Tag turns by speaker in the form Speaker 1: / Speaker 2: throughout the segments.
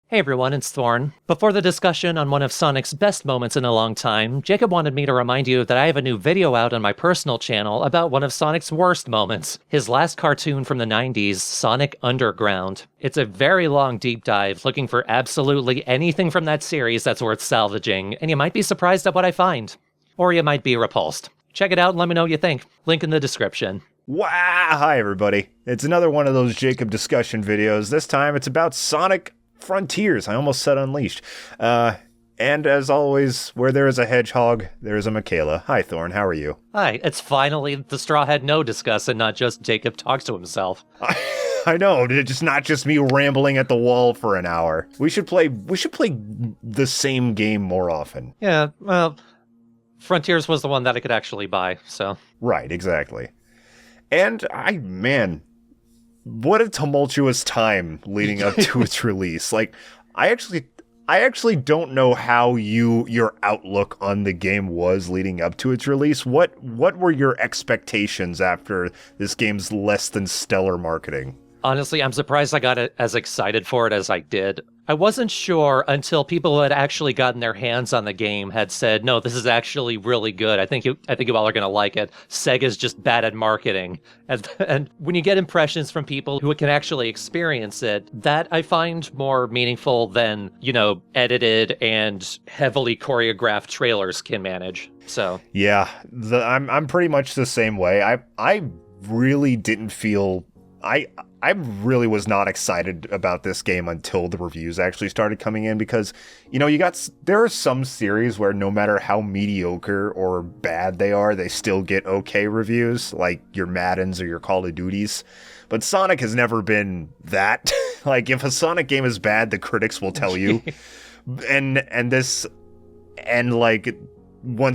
Speaker 1: Hey everyone, it's Thorn. Before the discussion on one of Sonic's best moments in a long time, Jacob wanted me to remind you that I have a new video out on my personal channel about one of Sonic's worst moments, his last cartoon from the 90s, Sonic Underground. It's a very long deep dive looking for absolutely anything from that series that's worth salvaging, and you might be surprised at what I find. Or you might be repulsed. Check it out and let me know what you think. Link in the description.
Speaker 2: Wow! Hi everybody. It's another one of those Jacob discussion videos. This time it's about Sonic Frontiers. I almost said Unleashed. And as always, where there is a hedgehog, there is a Michaela. Hi Thorn, how are you?
Speaker 1: Hi, it's finally TheStrawhatNO discuss and not just Jacob talks to himself.
Speaker 2: I know, it's just not just me rambling at the wall for an hour. We should play the same game more often.
Speaker 1: Yeah, well, Frontiers was the one that I could actually buy, so.
Speaker 2: Right, exactly. And what a tumultuous time leading up to its release. Like, I actually don't know how your outlook on the game was leading up to its release. What were your expectations after this game's less than stellar marketing?
Speaker 1: Honestly, I'm surprised I got as excited for it as I did. I wasn't sure until people who had actually gotten their hands on the game had said, no, this is actually really good. I think you all are going to like it. Sega's just bad at marketing. And when you get impressions from people who can actually experience it, that I find more meaningful than, edited and heavily choreographed trailers can manage. So
Speaker 2: yeah, I'm pretty much the same way. I really didn't feel... I really was not excited about this game until the reviews actually started coming in because, there are some series where no matter how mediocre or bad they are, they still get okay reviews, like your Maddens or your Call of Duties. But Sonic has never been that. Like, if a Sonic game is bad, the critics will tell you. Once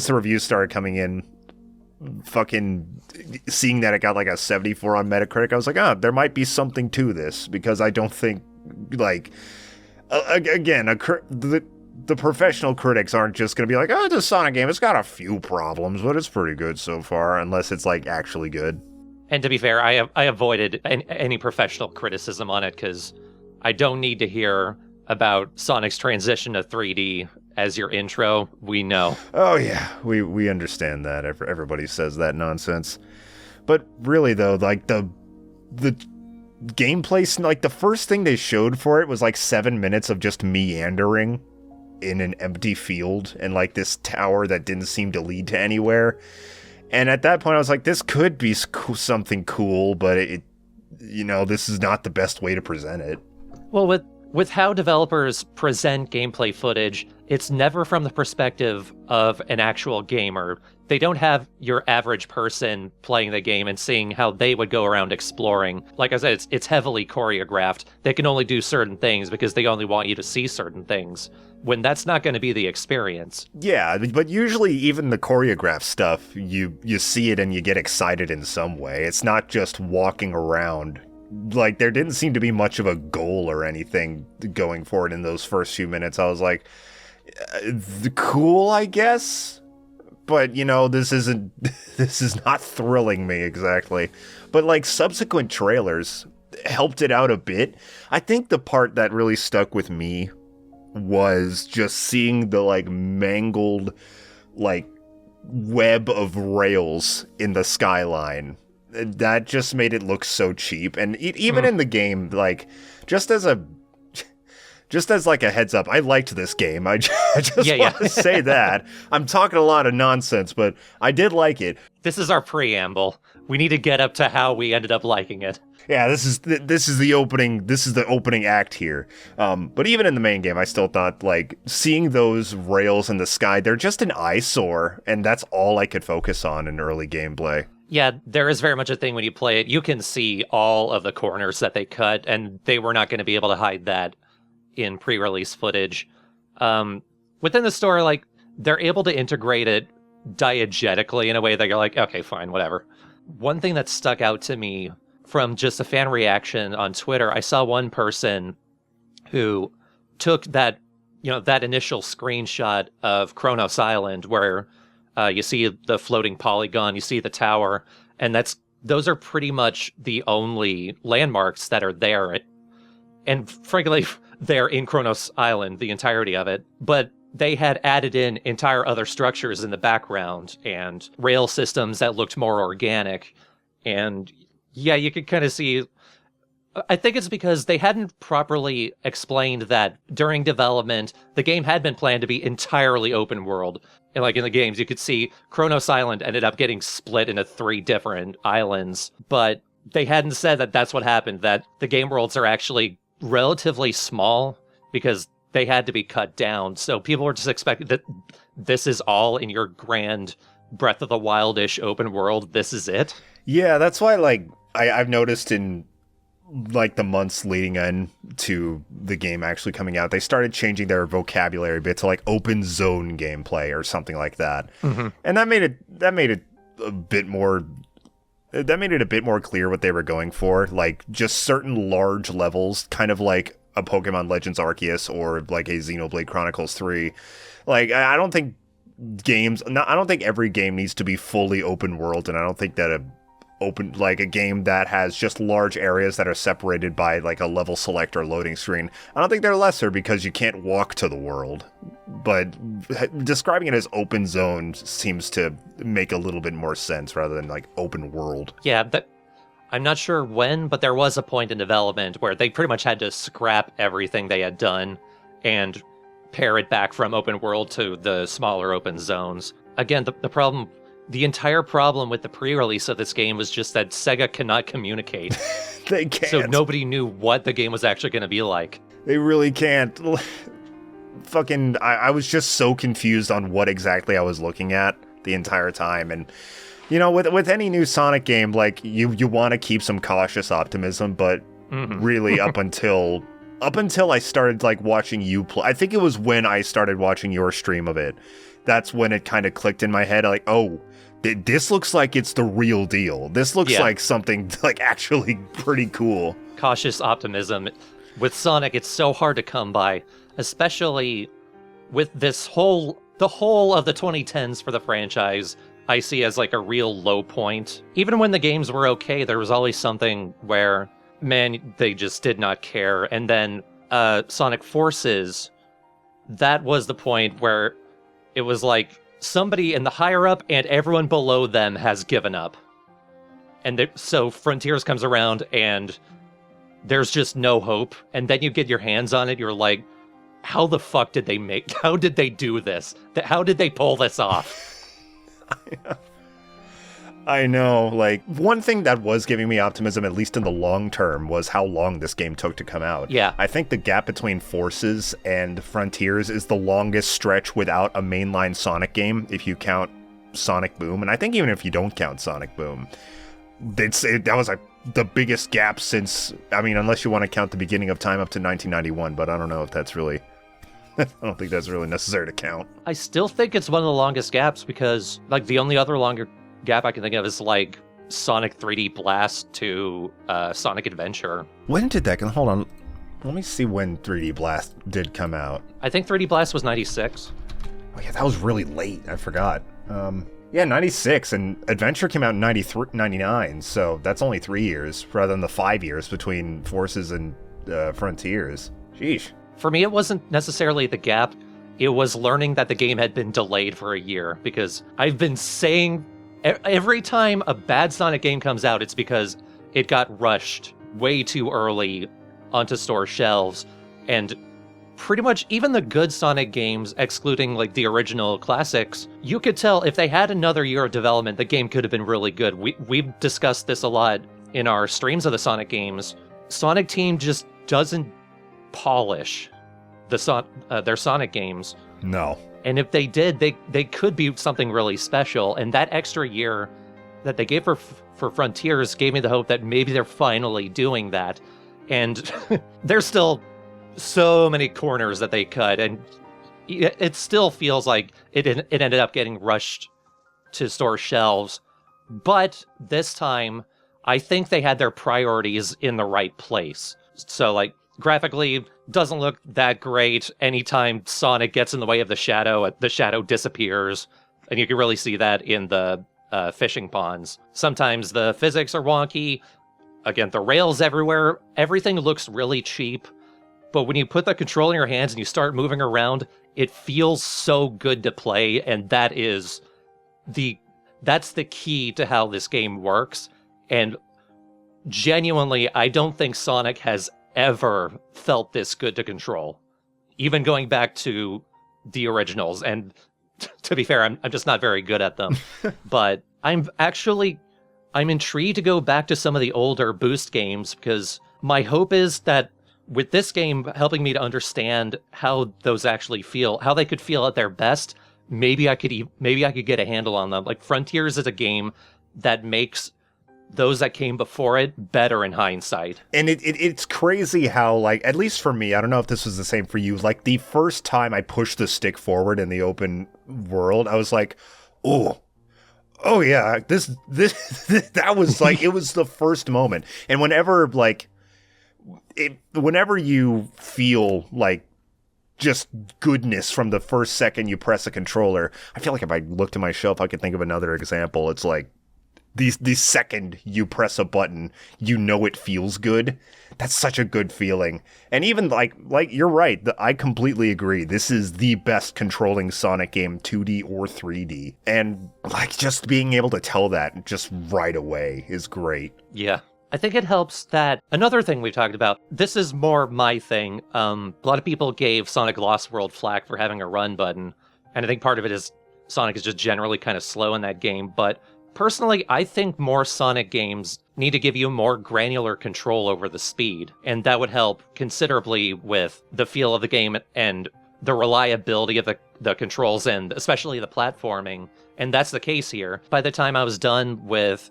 Speaker 2: the reviews started coming in, fucking seeing that it got like a 74 on Metacritic, I was like, there might be something to this, because I don't think, the professional critics aren't just going to be like, oh, this Sonic game, it's got a few problems, but it's pretty good so far, unless it's like actually good.
Speaker 1: And to be fair, I avoided any professional criticism on it because I don't need to hear about Sonic's transition to 3D as your intro. We know.
Speaker 2: Oh yeah, we understand that. Everybody says that nonsense. But really though, like the gameplay, like the first thing they showed for it was like 7 minutes of just meandering in an empty field and like this tower that didn't seem to lead to anywhere. And at that point I was like, this could be something cool, but this is not the best way to present it.
Speaker 1: Well, with how developers present gameplay footage, it's never from the perspective of an actual gamer. They don't have your average person playing the game and seeing how they would go around exploring. Like I said, it's heavily choreographed. They can only do certain things because they only want you to see certain things, when that's not going to be the experience.
Speaker 2: Yeah, but usually even the choreographed stuff, you see it and you get excited in some way. It's not just walking around. Like, there didn't seem to be much of a goal or anything going forward in those first few minutes. I was like, cool, I guess? But, this is not thrilling me exactly. But, like, subsequent trailers helped it out a bit. I think the part that really stuck with me was just seeing the, like, mangled, like, web of rails in the skyline. That just made it look so cheap. And even in the game, like, just as like a heads up, I liked this game. I just want to say that. I'm talking a lot of nonsense, but I did like it.
Speaker 1: This is our preamble. We need to get up to how we ended up liking it.
Speaker 2: Yeah, this is the opening. This is the opening act here. But even in the main game, I still thought, like, seeing those rails in the sky, they're just an eyesore, and that's all I could focus on in early gameplay.
Speaker 1: Yeah, there is very much a thing when you play it. You can see all of the corners that they cut, and they were not going to be able to hide that in pre-release footage. Within the store, like, they're able to integrate it diegetically in a way that you're like, okay, fine, whatever. One thing that stuck out to me from just a fan reaction on Twitter, I saw one person who took that initial screenshot of Kronos Island where you see the floating polygon, you see the tower, and those are pretty much the only landmarks that are there. And frankly, they're in Kronos Island, the entirety of it. But they had added in entire other structures in the background and rail systems that looked more organic. And yeah, you could kind of see. I think it's because they hadn't properly explained that during development, the game had been planned to be entirely open world. And like in the games, you could see Kronos Island ended up getting split into 3 different islands. But they hadn't said that that's what happened, that the game worlds are actually relatively small because they had to be cut down. So people were just expecting that this is all in your grand Breath of the Wild-ish open world. This is it.
Speaker 2: Yeah, that's why, like, I've noticed in, like, the months leading in to the game actually coming out, they started changing their vocabulary a bit to, like, open zone gameplay or something like that. Mm-hmm. And that made it a bit more... That made it a bit more clear what they were going for. Like, just certain large levels, kind of like a Pokemon Legends Arceus or like a Xenoblade Chronicles 3. Like, I don't think I don't think every game needs to be fully open world, and I don't think that a game that has just large areas that are separated by like a level select or loading screen, I don't think they're lesser because you can't walk to the world. But describing it as open zone seems to make a little bit more sense rather than like open world.
Speaker 1: Yeah, I'm not sure when, but there was a point in development where they pretty much had to scrap everything they had done and pare it back from open world to the smaller open zones. Again, the entire problem with the pre-release of this game was just that Sega cannot communicate.
Speaker 2: They can't.
Speaker 1: So nobody knew what the game was actually going to be like.
Speaker 2: They really can't. I was just so confused on what exactly I was looking at the entire time. And, you know, with any new Sonic game, like, you want to keep some cautious optimism, but really up until I started, like, watching you play, I think it was when I started watching your stream of it, that's when it kind of clicked in my head, like, oh, this looks like it's the real deal. This looks like something, like, actually pretty cool.
Speaker 1: Cautious optimism. With Sonic, it's so hard to come by, especially with the whole of the 2010s for the franchise, I see as like a real low point. Even when the games were okay, there was always something where, man, they just did not care. And then Sonic Forces, that was the point where it was like somebody in the higher up and everyone below them has given up. And so Frontiers comes around and there's just no hope. And then you get your hands on it, you're like, how the fuck did how did they do this? How did they pull this off?
Speaker 2: I know, like, one thing that was giving me optimism, at least in the long term, was how long this game took to come out.
Speaker 1: Yeah.
Speaker 2: I think the gap between Forces and Frontiers is the longest stretch without a mainline Sonic game, if you count Sonic Boom. And I think even if you don't count Sonic Boom, that was like the biggest gap since, I mean, unless you want to count the beginning of time up to 1991, but I don't know if that's really... I don't think that's really necessary to count.
Speaker 1: I still think it's one of the longest gaps because, like, the only other longer gap I can think of is, like, Sonic 3D Blast to Sonic Adventure.
Speaker 2: When did that come? Hold on. Let me see when 3D Blast did come out.
Speaker 1: I think 3D Blast was 96.
Speaker 2: Oh, yeah, that was really late. I forgot. Yeah, 96, and Adventure came out in 99, so that's only 3 years, rather than the 5 years between Forces and Frontiers. Sheesh.
Speaker 1: For me, it wasn't necessarily the gap. It was learning that the game had been delayed for a year, because I've been saying every time a bad Sonic game comes out, it's because it got rushed way too early onto store shelves, and pretty much even the good Sonic games, excluding like the original classics, you could tell if they had another year of development, the game could have been really good. We've discussed this a lot in our streams of the Sonic games. Sonic Team just doesn't polish their Sonic games.
Speaker 2: No.
Speaker 1: And if they did, they could be something really special. And that extra year that they gave for Frontiers gave me the hope that maybe they're finally doing that. And there's still so many corners that they cut, and it still feels like it ended up getting rushed to store shelves. But this time, I think they had their priorities in the right place. So, like, graphically, doesn't look that great. Anytime Sonic gets in the way of the shadow disappears. And you can really see that in the fishing ponds. Sometimes the physics are wonky. Again, the rails everywhere. Everything looks really cheap. but when you put the control in your hands and you start moving around, it feels so good to play, and that's the key to how this game works. And genuinely, I don't think Sonic has ever felt this good to control, even going back to the originals. And to be fair, I'm just not very good at them. But I'm intrigued to go back to some of the older Boost games, because my hope is that with this game helping me to understand how those actually feel, how they could feel at their best, maybe I could get a handle on them. Like Frontiers is a game that makes those that came before it better in hindsight.
Speaker 2: And it's crazy how, like, at least for me, I don't know if this was the same for you, like the first time I pushed the stick forward in the open world, I was like, oh yeah, this that was like, it was the first moment. And whenever you feel like just goodness from the first second you press a controller, I feel like if I looked at my shelf, I could think of another example. It's like, the second you press a button, you know it feels good. That's such a good feeling. And even like you're right, I completely agree. This is the best controlling Sonic game, 2D or 3D. And like just being able to tell that just right away is great.
Speaker 1: Yeah. I think it helps that another thing we've talked about, this is more my thing. A lot of people gave Sonic Lost World flack for having a run button. And I think part of it is Sonic is just generally kind of slow in that game. But personally, I think more Sonic games need to give you more granular control over the speed, and that would help considerably with the feel of the game and the reliability of the controls, and especially the platforming. And that's the case here. By the time I was done with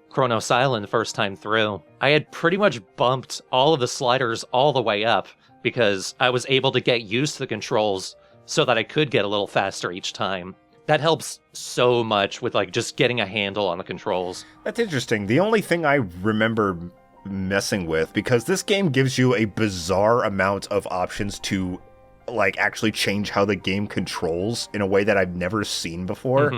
Speaker 1: Chronos Island the first time through, I had pretty much bumped all of the sliders all the way up because I was able to get used to the controls so that I could get a little faster each time. That helps so much with like just getting a handle on the controls.
Speaker 2: That's interesting. The only thing I remember messing with, because this game gives you a bizarre amount of options to like actually change how the game controls in a way that I've never seen before.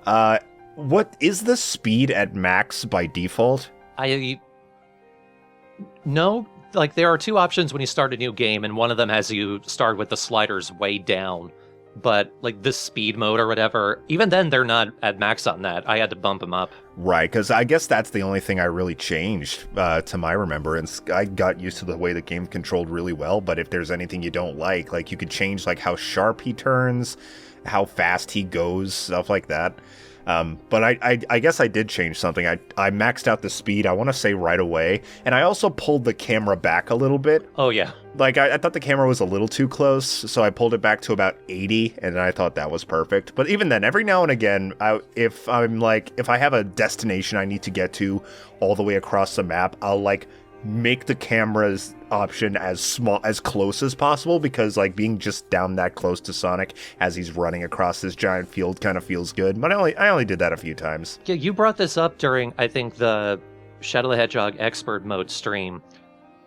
Speaker 2: Mm-hmm. What is the speed at max by default?
Speaker 1: No, like there are two options when you start a new game, and one of them has you start with the sliders way down. But like the speed mode or whatever, even then they're not at max on that. I had to bump them up.
Speaker 2: Right, because I guess that's the only thing I really changed to my remembrance. I got used to the way the game controlled really well, but if there's anything you don't like you could change like how sharp he turns, how fast he goes, stuff like that. But I guess I did change something. I maxed out the speed, I want to say right away, and I also pulled the camera back a little bit.
Speaker 1: Oh, yeah.
Speaker 2: Like, I thought the camera was a little too close, so I pulled it back to about 80, and I thought that was perfect. But even then, every now and again, if I have a destination I need to get to all the way across the map, I'll, like, make the camera's option as close as possible, because like being just down that close to Sonic as he's running across this giant field kind of feels good. But I only did that a few times.
Speaker 1: Yeah, you brought this up during, I think, the Shadow the Hedgehog expert mode stream.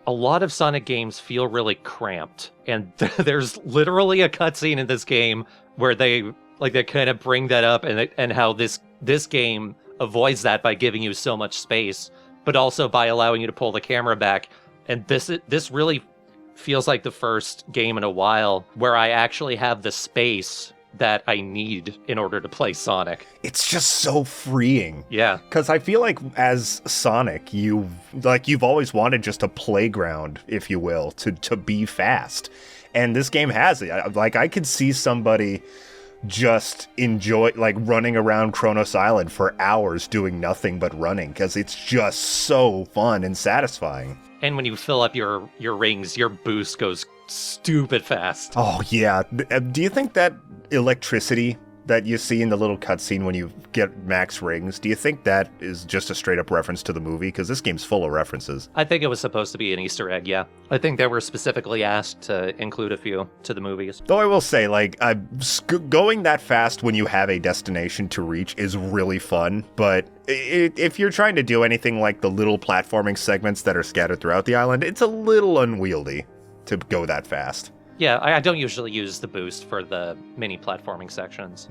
Speaker 1: A lot of Sonic games feel really cramped, and there's literally a cutscene in this game where they kind of bring that up, and how this game avoids that by giving you so much space, but also by allowing you to pull the camera back. And this really feels like the first game in a while where I actually have the space that I need in order to play Sonic.
Speaker 2: It's just so freeing.
Speaker 1: Yeah.
Speaker 2: Because I feel like as Sonic, you've always wanted just a playground, if you will, to be fast. And this game has it. Like, I could see somebody just enjoy like running around Chronos Island for hours doing nothing but running, because it's just so fun and satisfying.
Speaker 1: And when you fill up your rings, your boost goes stupid fast.
Speaker 2: Oh yeah. Do you think that electricity that you see in the little cutscene when you get max rings, do you think that is just a straight up reference to the movie? Because this game's full of references.
Speaker 1: I think it was supposed to be an Easter egg, yeah. I think they were specifically asked to include a few to the movies.
Speaker 2: Though I will say, like, going that fast when you have a destination to reach is really fun, but if you're trying to do anything like the little platforming segments that are scattered throughout the island, it's a little unwieldy to go that fast.
Speaker 1: Yeah, I don't usually use the boost for the mini platforming sections.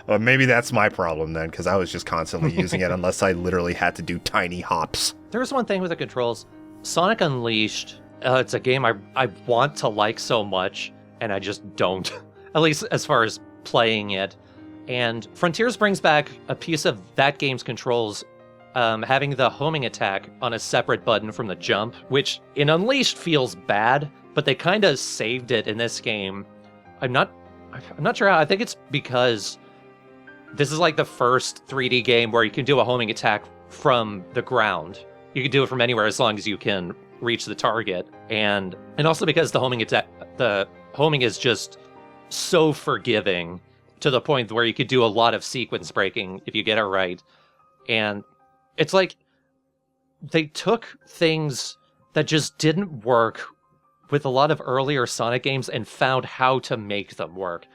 Speaker 2: Well, maybe that's my problem then, because I was just constantly using it unless I literally had to do tiny hops.
Speaker 1: There's one thing with the controls. Sonic Unleashed, It's a game I want to like so much, and I just don't. At least as far as playing it. And Frontiers brings back a piece of that game's controls, having the homing attack on a separate button from the jump, which in Unleashed feels bad, but they kind of saved it in this game. I'm not sure how. I think it's because this is like the first 3D game where you can do a homing attack from the ground. You can do it from anywhere as long as you can reach the target, and also because the homing is just so forgiving to the point where you could do a lot of sequence breaking if you get it right. And it's like they took things that just didn't work with a lot of earlier Sonic games and found how to make them work,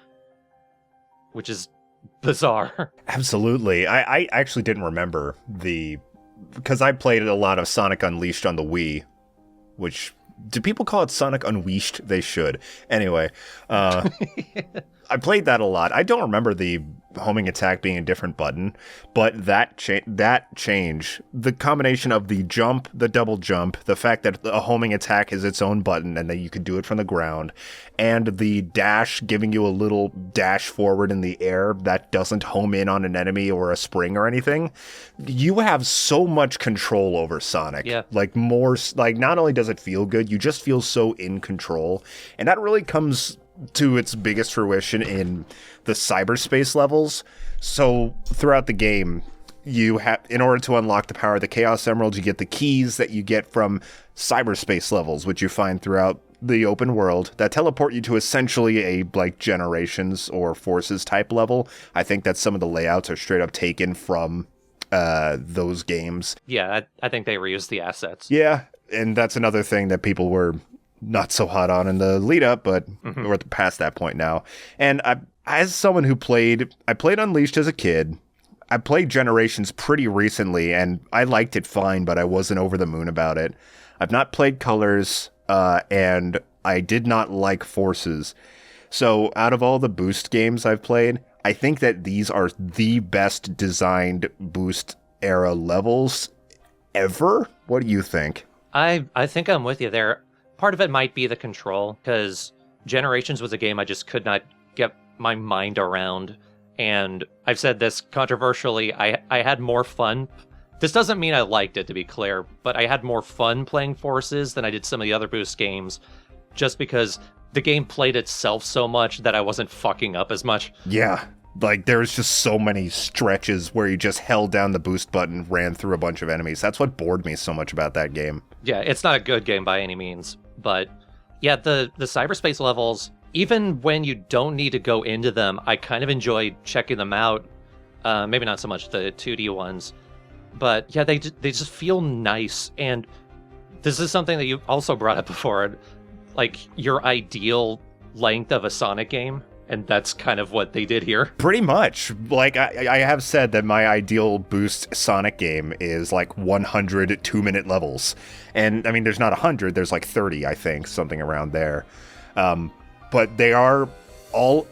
Speaker 1: which is bizarre.
Speaker 2: Absolutely. I actually didn't remember because I played a lot of Sonic Unleashed on the Wii, which, do people call it Sonic Unleashed? They should. Anyway, I played that a lot. I don't remember the homing attack being a different button, but that change, the combination of the jump, the double jump, the fact that a homing attack is its own button and that you can do it from the ground, and the dash giving you a little dash forward in the air that doesn't home in on an enemy or a spring or anything, you have so much control over Sonic.
Speaker 1: Yeah.
Speaker 2: Not only does it feel good, you just feel so in control, and that really comes to its biggest fruition in the cyberspace levels. So throughout the game, you have, in order to unlock the power of the Chaos Emerald, you get the keys that you get from cyberspace levels, which you find throughout the open world, that teleport you to essentially a Generations or Forces type level. I think that some of the layouts are straight up taken from those games.
Speaker 1: Yeah, I think they reused the assets.
Speaker 2: Yeah, and that's another thing that people were not so hot on in the lead up, but we're past that point now. And as someone who I played Unleashed as a kid. I played Generations pretty recently, and I liked it fine, but I wasn't over the moon about it. I've not played Colors, and I did not like Forces. So out of all the Boost games I've played, I think that these are the best designed Boost era levels ever. What do you think?
Speaker 1: I think I'm with you there. Part of it might be the control, because Generations was a game I just could not get my mind around. And I've said this controversially, I had more fun. This doesn't mean I liked it, to be clear, but I had more fun playing Forces than I did some of the other Boost games, just because the game played itself so much that I wasn't fucking up as much.
Speaker 2: Yeah. There's just so many stretches where you just held down the boost button, ran through a bunch of enemies. That's what bored me so much about that game.
Speaker 1: Yeah, it's not a good game by any means. But yeah, the cyberspace levels, even when you don't need to go into them, I kind of enjoy checking them out. Maybe not so much the 2D ones. But yeah, they just feel nice. And this is something that you also brought up before. Like, your ideal length of a Sonic game. And that's kind of what they did here.
Speaker 2: Pretty much. I have said that my ideal Boost Sonic game is 100 2-minute levels. And, I mean, there's not 100, there's 30, I think, something around there. But they are all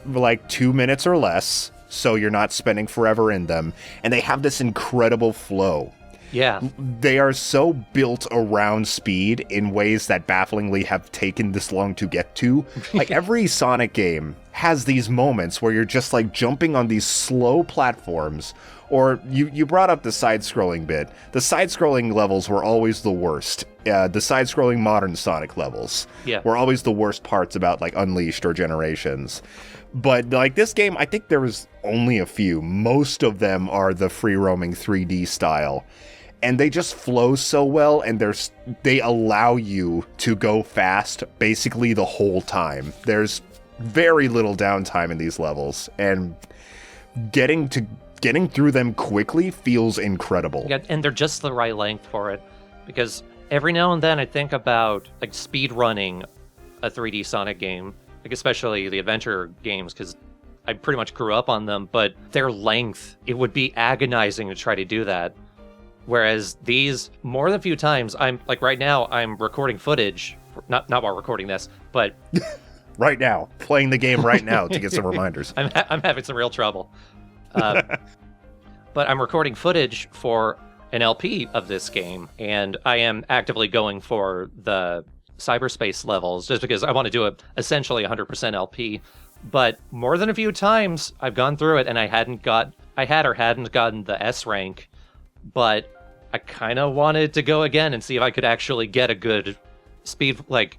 Speaker 2: 2 minutes or less, so you're not spending forever in them. And they have this incredible flow.
Speaker 1: Yeah.
Speaker 2: They are so built around speed in ways that bafflingly have taken this long to get to. Every Sonic game has these moments where you're just jumping on these slow platforms. Or you brought up the side-scrolling bit. The side-scrolling levels were always the worst. The side-scrolling modern Sonic levels were always the worst parts about Unleashed or Generations. But this game, I think there was only a few. Most of them are the free-roaming 3D style. And they just flow so well, and they allow you to go fast basically the whole time. There's very little downtime in these levels, and getting through them quickly feels incredible.
Speaker 1: Yeah, and they're just the right length for it, because every now and then I think about speed running a 3D Sonic game, especially the adventure games, because I pretty much grew up on them, but their length, it would be agonizing to try to do that. Whereas these, more than a few times, I'm right now, I'm recording footage, not while recording this, but
Speaker 2: right now, playing the game right now to get some reminders.
Speaker 1: I'm having some real trouble. But I'm recording footage for an LP of this game, and I am actively going for the cyberspace levels, just because I want to do a essentially 100% LP. But more than a few times, I've gone through it and I hadn't gotten the S rank, but I kind of wanted to go again and see if I could actually get a good speed, like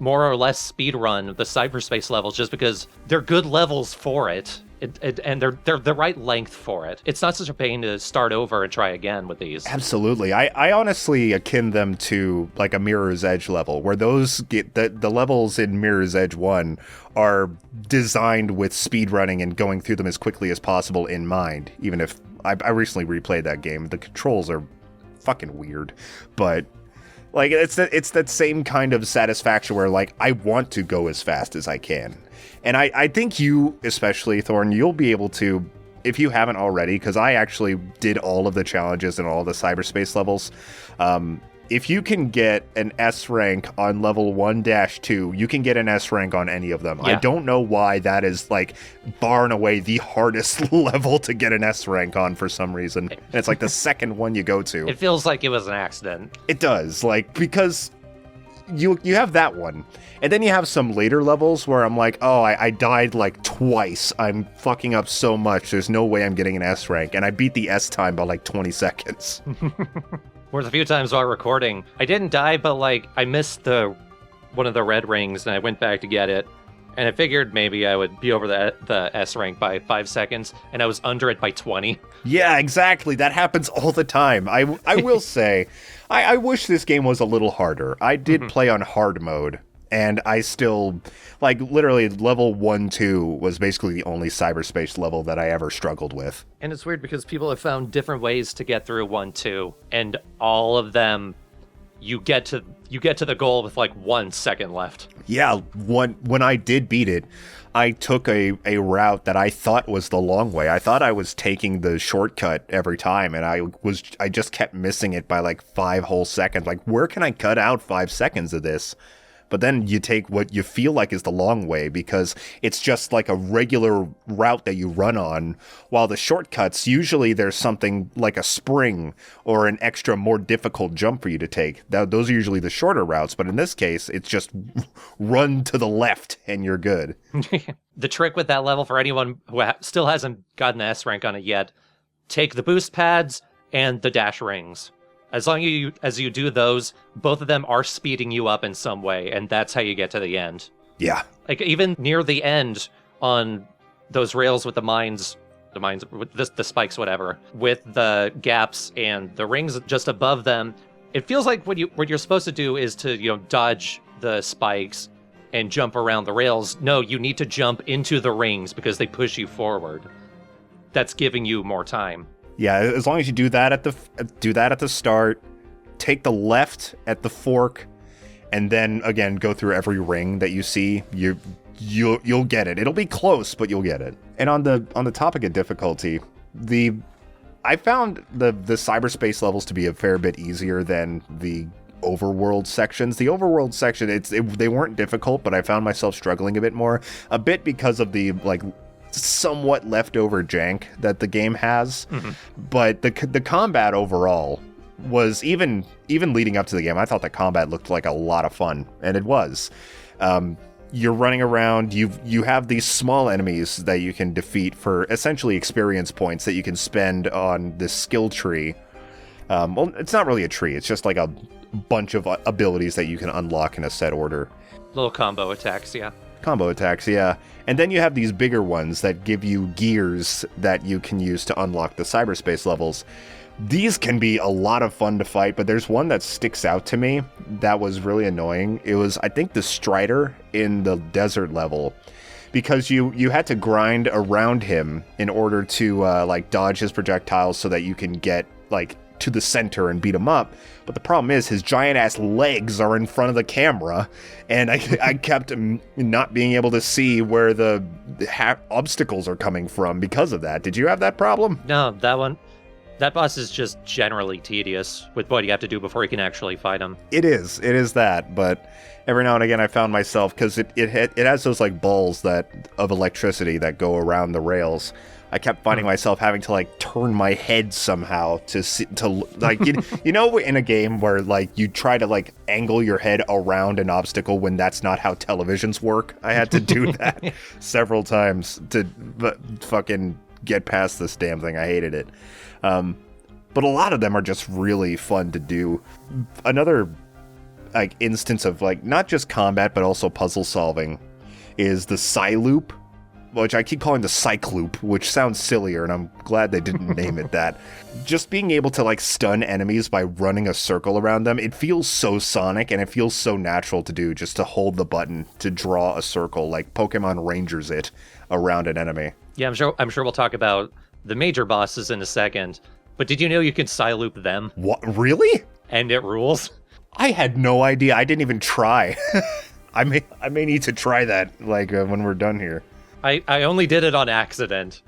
Speaker 1: more or less speed run of the cyberspace levels, just because they're good levels for it. And they're the right length for it. It's not such a pain to start over and try again with these.
Speaker 2: Absolutely. I honestly akin them to like a Mirror's Edge level, where those get the levels in Mirror's Edge 1 are designed with speedrunning and going through them as quickly as possible in mind. Even if I recently replayed that game, the controls are fucking weird, but like it's that same kind of satisfaction where like I want to go as fast as I can. And I think you, especially, Thorn, you'll be able to, if you haven't already, because I actually did all of the challenges and all the cyberspace levels. If you can get an S rank on level 1-2, you can get an S rank on any of them. Yeah. I don't know why that is, like, far and away the hardest level to get an S rank on for some reason. And it's like the second one you go to.
Speaker 1: It feels like it was an accident.
Speaker 2: It does, like, because you have that one. And then you have some later levels where I'm like, oh, I died like twice. I'm fucking up so much. There's no way I'm getting an S rank. And I beat the S time by like 20 seconds.
Speaker 1: Whereas a few times while recording, I didn't die, but like I missed one of the red rings and I went back to get it. And I figured maybe I would be over the S rank by 5 seconds, and I was under it by 20.
Speaker 2: Yeah, exactly. That happens all the time. I will say, I wish this game was a little harder. I did play on hard mode. And I still, like, literally level 1-2 was basically the only cyberspace level that I ever struggled with.
Speaker 1: And it's weird because people have found different ways to get through 1-2, and all of them, you get to the goal with like 1 second left.
Speaker 2: Yeah, when I did beat it, I took a route that I thought was the long way. I thought I was taking the shortcut every time, and I just kept missing it by like 5 whole seconds. Like, where can I cut out 5 seconds of this? But then you take what you feel like is the long way, because it's just like a regular route that you run on, while the shortcuts, usually there's something like a spring or an extra more difficult jump for you to take. Those are usually the shorter routes, but in this case, it's just run to the left and you're good.
Speaker 1: The trick with that level, for anyone who still hasn't gotten an S rank on it yet, take the boost pads and the dash rings. As long as you do those, both of them are speeding you up in some way, and that's how you get to the end.
Speaker 2: Yeah.
Speaker 1: Like, even near the end on those rails with the mines, with the spikes, whatever, with the gaps and the rings just above them, it feels like what you're supposed to do is to, dodge the spikes and jump around the rails. No, you need to jump into the rings because they push you forward. That's giving you more time.
Speaker 2: Yeah, as long as you do that at the start, take the left at the fork, and then again go through every ring that you see, you'll get it. It'll be close, but you'll get it. And on the topic of difficulty, I found the cyberspace levels to be a fair bit easier than the overworld sections. The overworld section, they weren't difficult, but I found myself struggling a bit because of the like somewhat leftover jank that the game has. But the combat overall was, even leading up to the game, I thought the combat looked like a lot of fun, and it was. You're running around, you have these small enemies that you can defeat for essentially experience points that you can spend on this skill tree. Well, it's not really a tree, it's just like a bunch of abilities that you can unlock in a set order.
Speaker 1: Little combo attacks, yeah.
Speaker 2: Combo attacks, yeah. And then you have these bigger ones that give you gears that you can use to unlock the cyberspace levels. These can be a lot of fun to fight, but there's one that sticks out to me that was really annoying. It was, I think, the Strider in the desert level, because you had to grind around him in order to like dodge his projectiles so that you can get like to the center and beat him up. But the problem is his giant ass legs are in front of the camera, and I kept not being able to see where the obstacles are coming from because of that. Did you have that problem?
Speaker 1: No, that boss is just generally tedious with what you have to do before you can actually fight him.
Speaker 2: It is that, but every now and again I found myself, because it has those like balls of electricity that go around the rails. I kept finding myself having to like turn my head somehow to see, to like you know in a game where like you try to like angle your head around an obstacle when that's not how televisions work. I had to do that several times to fucking get past this damn thing. I hated it. But a lot of them are just really fun to do. Another like instance of like not just combat but also puzzle solving is the Psyloop, which I keep calling the Cycloop, which sounds sillier, and I'm glad they didn't name it that. Just being able to like stun enemies by running a circle around them, it feels so Sonic, and it feels so natural to do, just to hold the button to draw a circle, like Pokemon Rangers it around an enemy.
Speaker 1: Yeah, I'm sure we'll talk about the major bosses in a second, but did you know you can Psyloop them?
Speaker 2: What? Really?
Speaker 1: And it rules?
Speaker 2: I had no idea. I didn't even try. I may need to try that like when we're done here.
Speaker 1: I only did it on accident,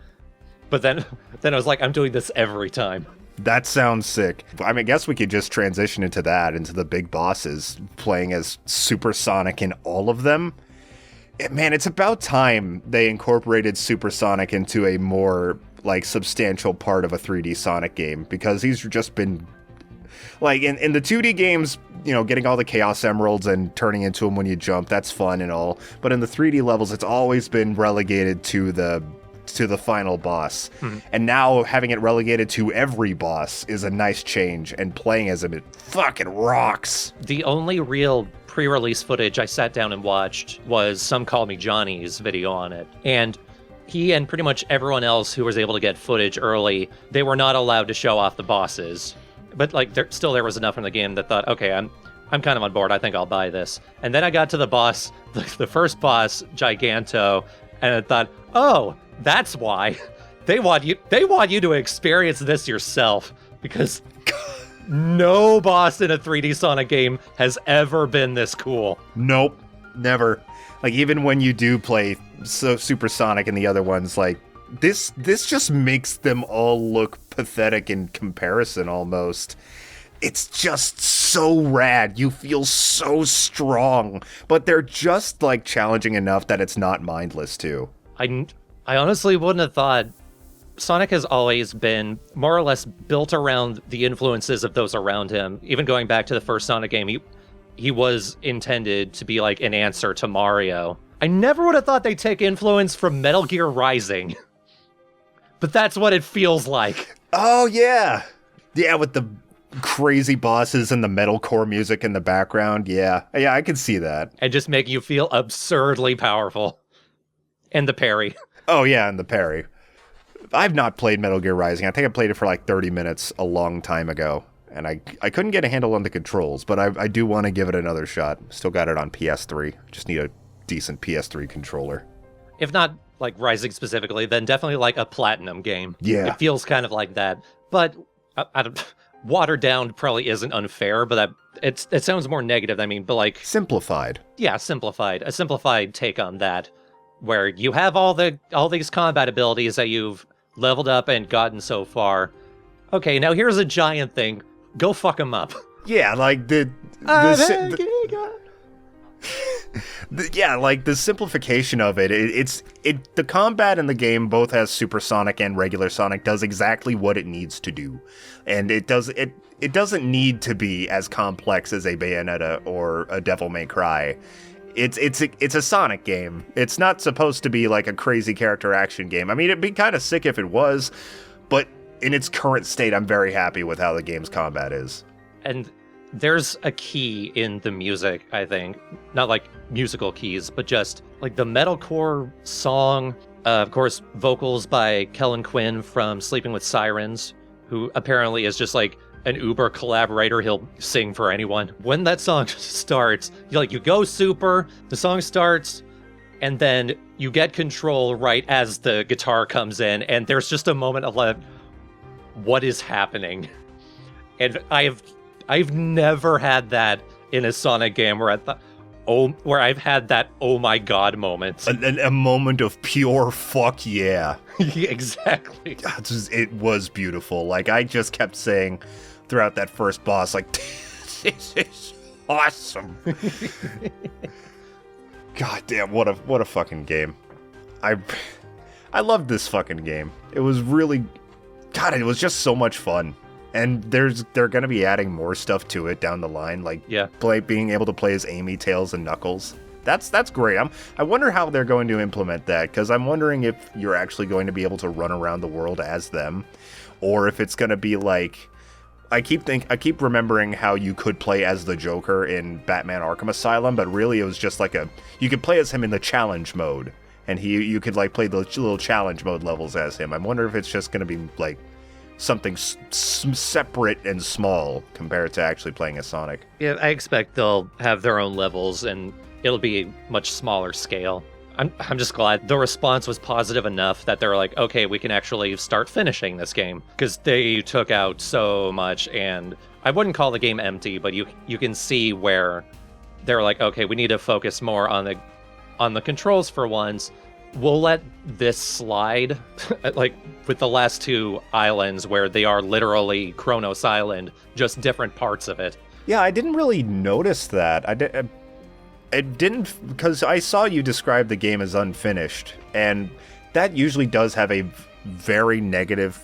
Speaker 1: but then I was like, I'm doing this every time.
Speaker 2: That sounds sick. I mean, I guess we could just transition into the big bosses, playing as Super Sonic in all of them. Man, it's about time they incorporated Super Sonic into a more like substantial part of a 3D Sonic game, because he's just been like in the 2D games, you know, getting all the Chaos Emeralds and turning into them when you jump, that's fun and all. But in the 3D levels, it's always been relegated to the final boss. Mm-hmm. And now having it relegated to every boss is a nice change, and playing as him, it fucking rocks.
Speaker 1: The only real pre-release footage I sat down and watched was Some Call Me Johnny's video on it. And he and pretty much everyone else who was able to get footage early, they were not allowed to show off the bosses. But like, there was enough in the game that thought, okay, I'm kind of on board. I think I'll buy this. And then I got to the boss, the first boss, Giganto, and I thought, oh, that's why they want you to experience this yourself, because no boss in a 3D Sonic game has ever been this cool.
Speaker 2: Nope, never. Like even when you do play Super Sonic and the other ones, like. This just makes them all look pathetic in comparison almost. It's just so rad. You feel so strong, but they're just like challenging enough that it's not mindless too.
Speaker 1: I honestly wouldn't have thought. Sonic has always been more or less built around the influences of those around him. Even going back to the first Sonic game, he was intended to be like an answer to Mario. I never would have thought they'd take influence from Metal Gear Rising. But that's what it feels like.
Speaker 2: Oh, yeah. Yeah, with the crazy bosses and the metalcore music in the background. Yeah, I can see that.
Speaker 1: And just make you feel absurdly powerful. And the parry.
Speaker 2: Oh, yeah, and the parry. I've not played Metal Gear Rising. I think I played it for like 30 minutes a long time ago. And I couldn't get a handle on the controls, but I do want to give it another shot. Still got it on PS3. Just need a decent PS3 controller.
Speaker 1: If not like Rising specifically, then definitely like a Platinum game.
Speaker 2: Yeah.
Speaker 1: It feels kind of like that. But I don't, watered down probably isn't unfair, but it sounds more negative. I mean, but like...
Speaker 2: Simplified.
Speaker 1: Yeah, simplified. A simplified take on that, where you have all these combat abilities that you've leveled up and gotten so far. Okay, now here's a giant thing. Go fuck them up.
Speaker 2: Yeah, like the simplification of it. The combat in the game, both as Super Sonic and regular Sonic, does exactly what it needs to do, and it doesn't need to be as complex as a Bayonetta or a Devil May Cry. It's a Sonic game. It's not supposed to be like a crazy character action game. I mean, it'd be kind of sick if it was, but in its current state, I'm very happy with how the game's combat is.
Speaker 1: And there's a key in the music, I think. Not like musical keys, but just like the metalcore song. Of course, vocals by Kellen Quinn from Sleeping with Sirens, who apparently is just like an Uber collaborator. He'll sing for anyone. When that song starts, you go super, the song starts, and then you get control right as the guitar comes in, and there's just a moment of like, what is happening? And I've never had that in a Sonic game where where I've had that oh my god moment.
Speaker 2: A moment of pure fuck yeah.
Speaker 1: Exactly.
Speaker 2: It was beautiful. Like, I just kept saying throughout that first boss, like, this is awesome. God damn, what a fucking game. I loved this fucking game. It was really, God, it was just so much fun. And they're going to be adding more stuff to it down the line, like being able to play as Amy, Tails, and Knuckles. That's great. I wonder how they're going to implement that, because I'm wondering if you're actually going to be able to run around the world as them, or if it's going to be like, I keep remembering how you could play as the Joker in Batman Arkham Asylum, but really it was just like you could play as him in the challenge mode, and you could like play the little challenge mode levels as him. I wonder if it's just going to be like something separate and small compared to actually playing as Sonic.
Speaker 1: Yeah, I expect they'll have their own levels, and it'll be a much smaller scale. I'm just glad the response was positive enough that they're like, okay, we can actually start finishing this game, because they took out so much, and I wouldn't call the game empty, but you can see where they're like, okay, we need to focus more on the controls for once. We'll let this slide, like with the last two islands where they are literally Kronos Island, just different parts of it.
Speaker 2: Yeah, I didn't really notice that. It didn't, because I saw you describe the game as unfinished, and that usually does have a very negative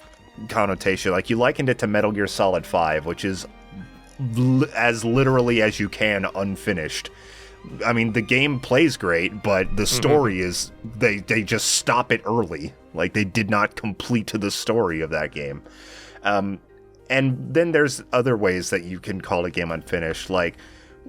Speaker 2: connotation. Like, you likened it to Metal Gear Solid 5, which is as literally as you can unfinished. I mean, the game plays great, but the story is, they just stop it early. Like, they did not complete the story of that game. And then there's other ways that you can call a game unfinished, like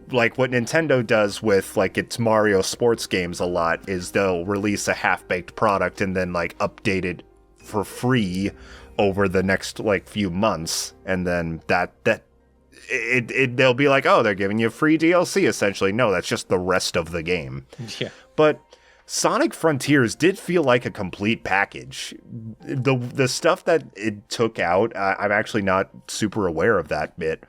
Speaker 2: what Nintendo does with like its Mario sports games a lot is they'll release a half-baked product and then like update it for free over the next like few months, and then they'll be like, oh, they're giving you free DLC essentially. No, that's just the rest of the game.
Speaker 1: Yeah.
Speaker 2: But Sonic Frontiers did feel like a complete package. The stuff that it took out, I'm actually not super aware of that bit.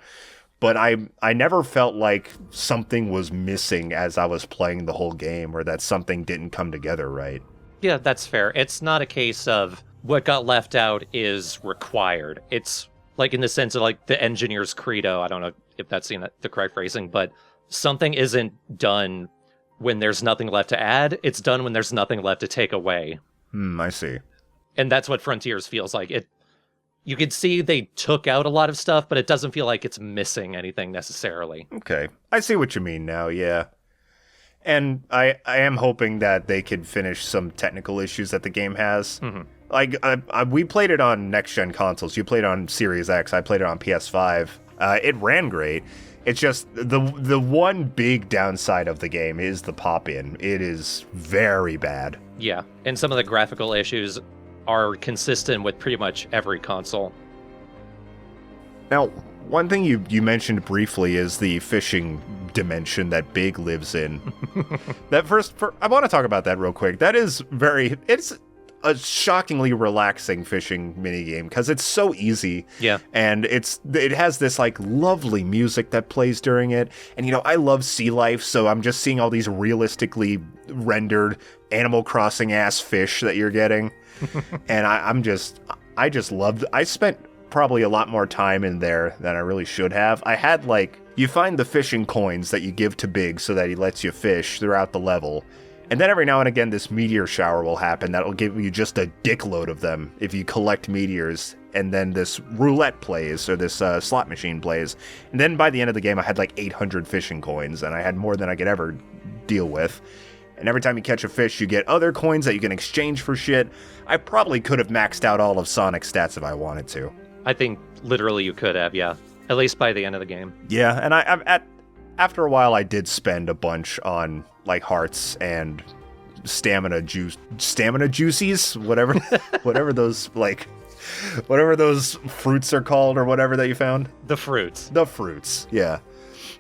Speaker 2: But I never felt like something was missing as I was playing the whole game, or that something didn't come together right.
Speaker 1: Yeah, that's fair. It's not a case of what got left out is required. It's like in the sense of like the engineer's credo. I don't know if that's the correct phrasing, but something isn't done when there's nothing left to add. It's done when there's nothing left to take away.
Speaker 2: I see.
Speaker 1: And that's what Frontiers feels like. You can see they took out a lot of stuff, but it doesn't feel like it's missing anything necessarily.
Speaker 2: Okay. I see what you mean now, yeah. And I am hoping that they could finish some technical issues that the game has.
Speaker 1: Mm-hmm.
Speaker 2: Like, we played it on next-gen consoles. You played on Series X. I played it on PS5. It ran great. It's just the one big downside of the game is the pop-in. It is very bad.
Speaker 1: Yeah, and some of the graphical issues are consistent with pretty much every console.
Speaker 2: Now, one thing you mentioned briefly is the fishing dimension that Big lives in. I want to talk about that real quick. That is it's a shockingly relaxing fishing minigame because it's so easy.
Speaker 1: Yeah.
Speaker 2: And it has this like lovely music that plays during it. And I love sea life, so I'm just seeing all these realistically rendered Animal Crossing ass fish that you're getting. And I just loved. I spent probably a lot more time in there than I really should have. I had you find the fishing coins that you give to Big so that he lets you fish throughout the level. And then every now and again, this meteor shower will happen that'll give you just a dickload of them if you collect meteors. And then this roulette plays, or this slot machine plays. And then by the end of the game, I had 800 fishing coins, and I had more than I could ever deal with. And every time you catch a fish, you get other coins that you can exchange for shit. I probably could have maxed out all of Sonic's stats if I wanted to.
Speaker 1: I think literally you could have, yeah. At least by the end of the game.
Speaker 2: Yeah, and after a while, I did spend a bunch on hearts and stamina juices, whatever those fruits are called or whatever that you found.
Speaker 1: The fruits,
Speaker 2: yeah.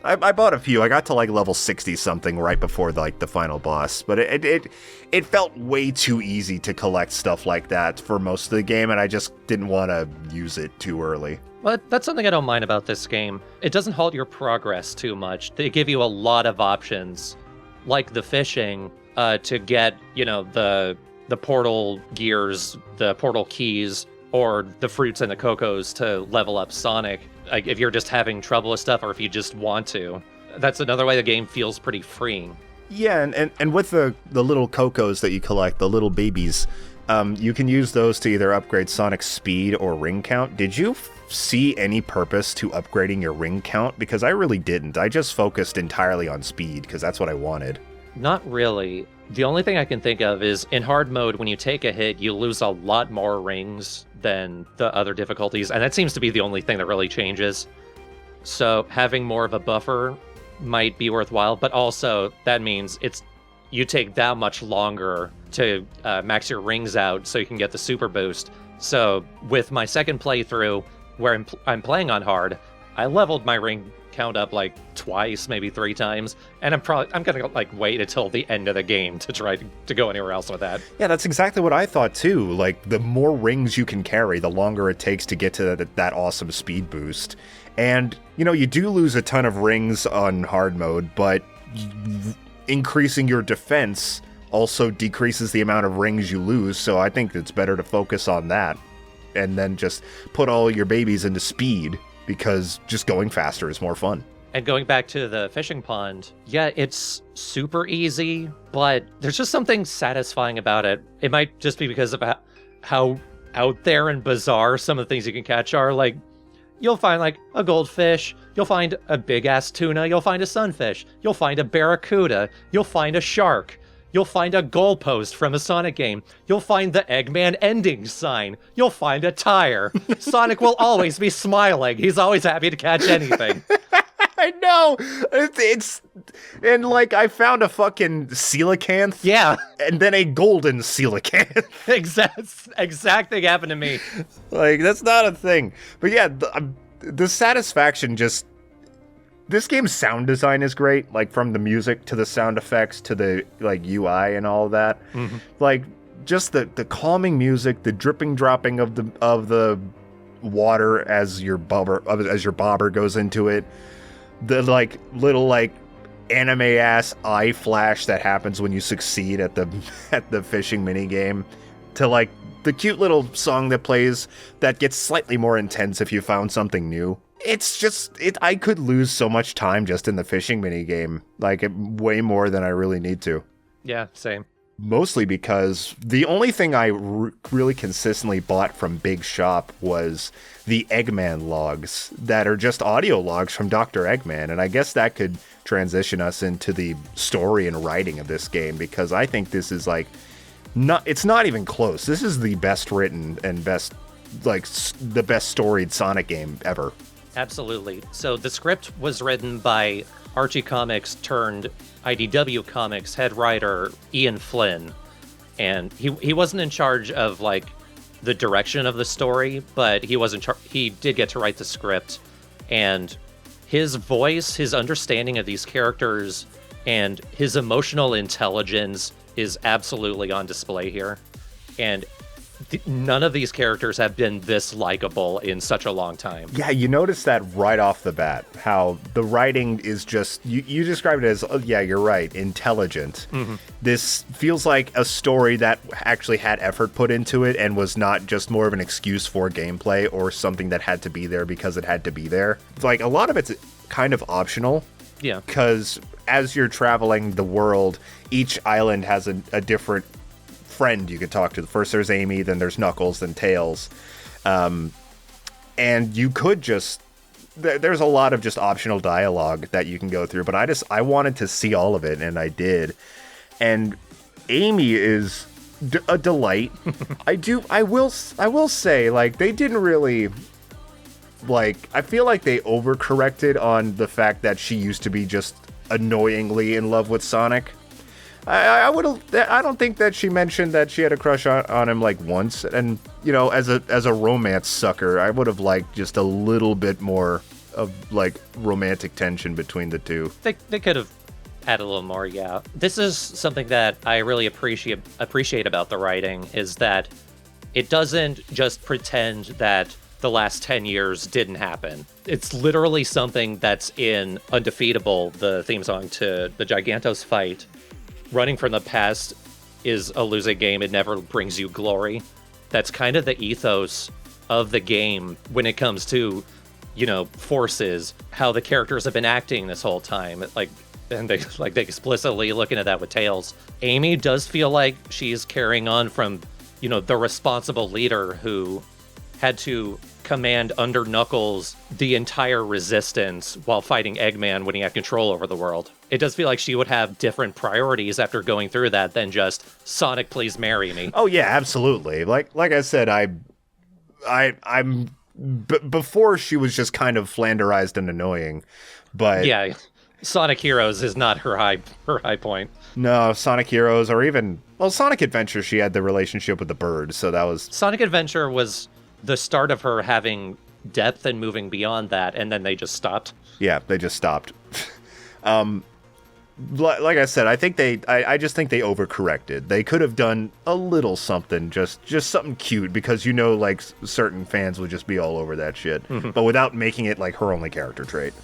Speaker 2: I bought a few. I got to level 60 something right before the final boss, but it felt way too easy to collect stuff like that for most of the game, and I just didn't want to use it too early.
Speaker 1: Well, that's something I don't mind about this game. It doesn't halt your progress too much. They give you a lot of options, like the fishing, to get, the portal gears, the portal keys, or the fruits and the cocos to level up Sonic. Like, if you're just having trouble with stuff, or if you just want to. That's another way the game feels pretty freeing.
Speaker 2: Yeah, and with the little cocos that you collect, the little babies, You can use those to either upgrade Sonic's speed or ring count. Did you see any purpose to upgrading your ring count? Because I really didn't. I just focused entirely on speed because that's what I wanted.
Speaker 1: Not really. The only thing I can think of is in hard mode, when you take a hit, you lose a lot more rings than the other difficulties, and that seems to be the only thing that really changes. So having more of a buffer might be worthwhile, but also that means you take that much longer to max your rings out so you can get the super boost. So with my second playthrough, where I'm playing on hard, I leveled my ring count up like twice, maybe 3 times, and I'm gonna like wait until the end of the game to try to go anywhere else with that.
Speaker 2: Yeah, that's exactly what I thought too. Like, the more rings you can carry, the longer it takes to get to that awesome speed boost. And, you do lose a ton of rings on hard mode, but increasing your defense also decreases the amount of rings you lose, so I think it's better to focus on that and then just put all your babies into speed, because just going faster is more fun.
Speaker 1: And going back to the fishing pond, yeah, it's super easy, but there's just something satisfying about it. It might just be because of how out there and bizarre some of the things you can catch are. Like, you'll find like a goldfish, you'll find a big-ass tuna, you'll find a sunfish, you'll find a barracuda, you'll find a shark, you'll find a goalpost from a Sonic game, you'll find the Eggman ending sign, you'll find a tire. Sonic will always be smiling. He's always happy to catch anything.
Speaker 2: I know! And like, I found a fucking coelacanth.
Speaker 1: Yeah.
Speaker 2: And then a golden coelacanth.
Speaker 1: Exact thing happened to me.
Speaker 2: Like, that's not a thing. But yeah, the satisfaction just... This game's sound design is great, like from the music to the sound effects to the like UI and all of that. Mm-hmm. Like, just the calming music, the dripping dropping of the water as your bobber goes into it, the like little like anime ass eye flash that happens when you succeed at the fishing mini game, to like the cute little song that plays that gets slightly more intense if you found something new. It's just, I could lose so much time just in the fishing mini game, like way more than I really need to.
Speaker 1: Yeah, same.
Speaker 2: Mostly because the only thing I really consistently bought from Big Shop was the Eggman logs that are just audio logs from Dr. Eggman. And I guess that could transition us into the story and writing of this game, because I think this is like, it's not even close. This is the best written and the best storied Sonic game ever.
Speaker 1: Absolutely. So the script was written by Archie Comics turned IDW Comics head writer Ian Flynn, and he wasn't in charge of like the direction of the story, but he did get to write the script, and his voice, his understanding of these characters, and his emotional intelligence is absolutely on display here. And none of these characters have been this likable in such a long time. Yeah,
Speaker 2: you notice that right off the bat, how the writing is just, you described it as, oh, yeah, you're right, intelligent. Mm-hmm. This feels like a story that actually had effort put into it and was not just more of an excuse for gameplay or something that had to be there because it had to be there. Like, a lot of it's kind of optional.
Speaker 1: Yeah.
Speaker 2: Because as you're traveling the world, each island has a different friend you could talk to. First there's Amy, then there's Knuckles, then Tails, and you could just there's a lot of just optional dialogue that you can go through, but I wanted to see all of it, and I did. And Amy is a delight. I will say, like, they didn't really, like, I feel like they overcorrected on the fact that she used to be just annoyingly in love with Sonic. I don't think that she mentioned that she had a crush on him like once, and as a romance sucker, I would have liked just a little bit more of like romantic tension between the two.
Speaker 1: They could have added a little more, yeah. This is something that I really appreciate about the writing, is that it doesn't just pretend that the last 10 years didn't happen. It's literally something that's in Undefeatable, the theme song to the Gigantos fight. Running from the past is a losing game. It never brings you glory. That's kind of the ethos of the game when it comes to, forces, how the characters have been acting this whole time. And they explicitly looking at that with Tails. Amy does feel like she's carrying on from, the responsible leader who had to command under Knuckles the entire resistance while fighting Eggman when he had control over the world. It does feel like she would have different priorities after going through that than just Sonic, please marry me.
Speaker 2: Oh yeah, absolutely. Like I said, before she was just kind of flanderized and annoying, but
Speaker 1: yeah, Sonic Heroes is not her high point.
Speaker 2: No, Sonic Heroes or even Sonic Adventure. She had the relationship with the bird, so that was
Speaker 1: Sonic Adventure was the start of her having depth and moving beyond that, and then they just stopped.
Speaker 2: Yeah, they just stopped. Like I said, I just think they overcorrected. They could have done a little something, just something cute, because like certain fans would just be all over that shit, but without making it like her only character trait.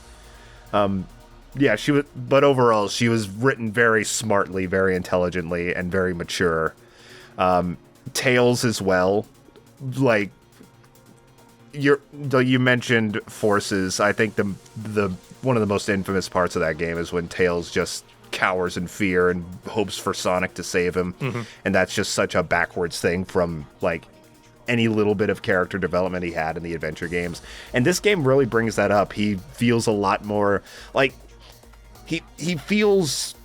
Speaker 2: Yeah, but overall she was written very smartly, very intelligently, and very mature. Tails as well, like. You mentioned forces. I think the one of the most infamous parts of that game is when Tails just cowers in fear and hopes for Sonic to save him, and that's just such a backwards thing from like any little bit of character development he had in the adventure games. And this game really brings that up. He feels a lot more like he feels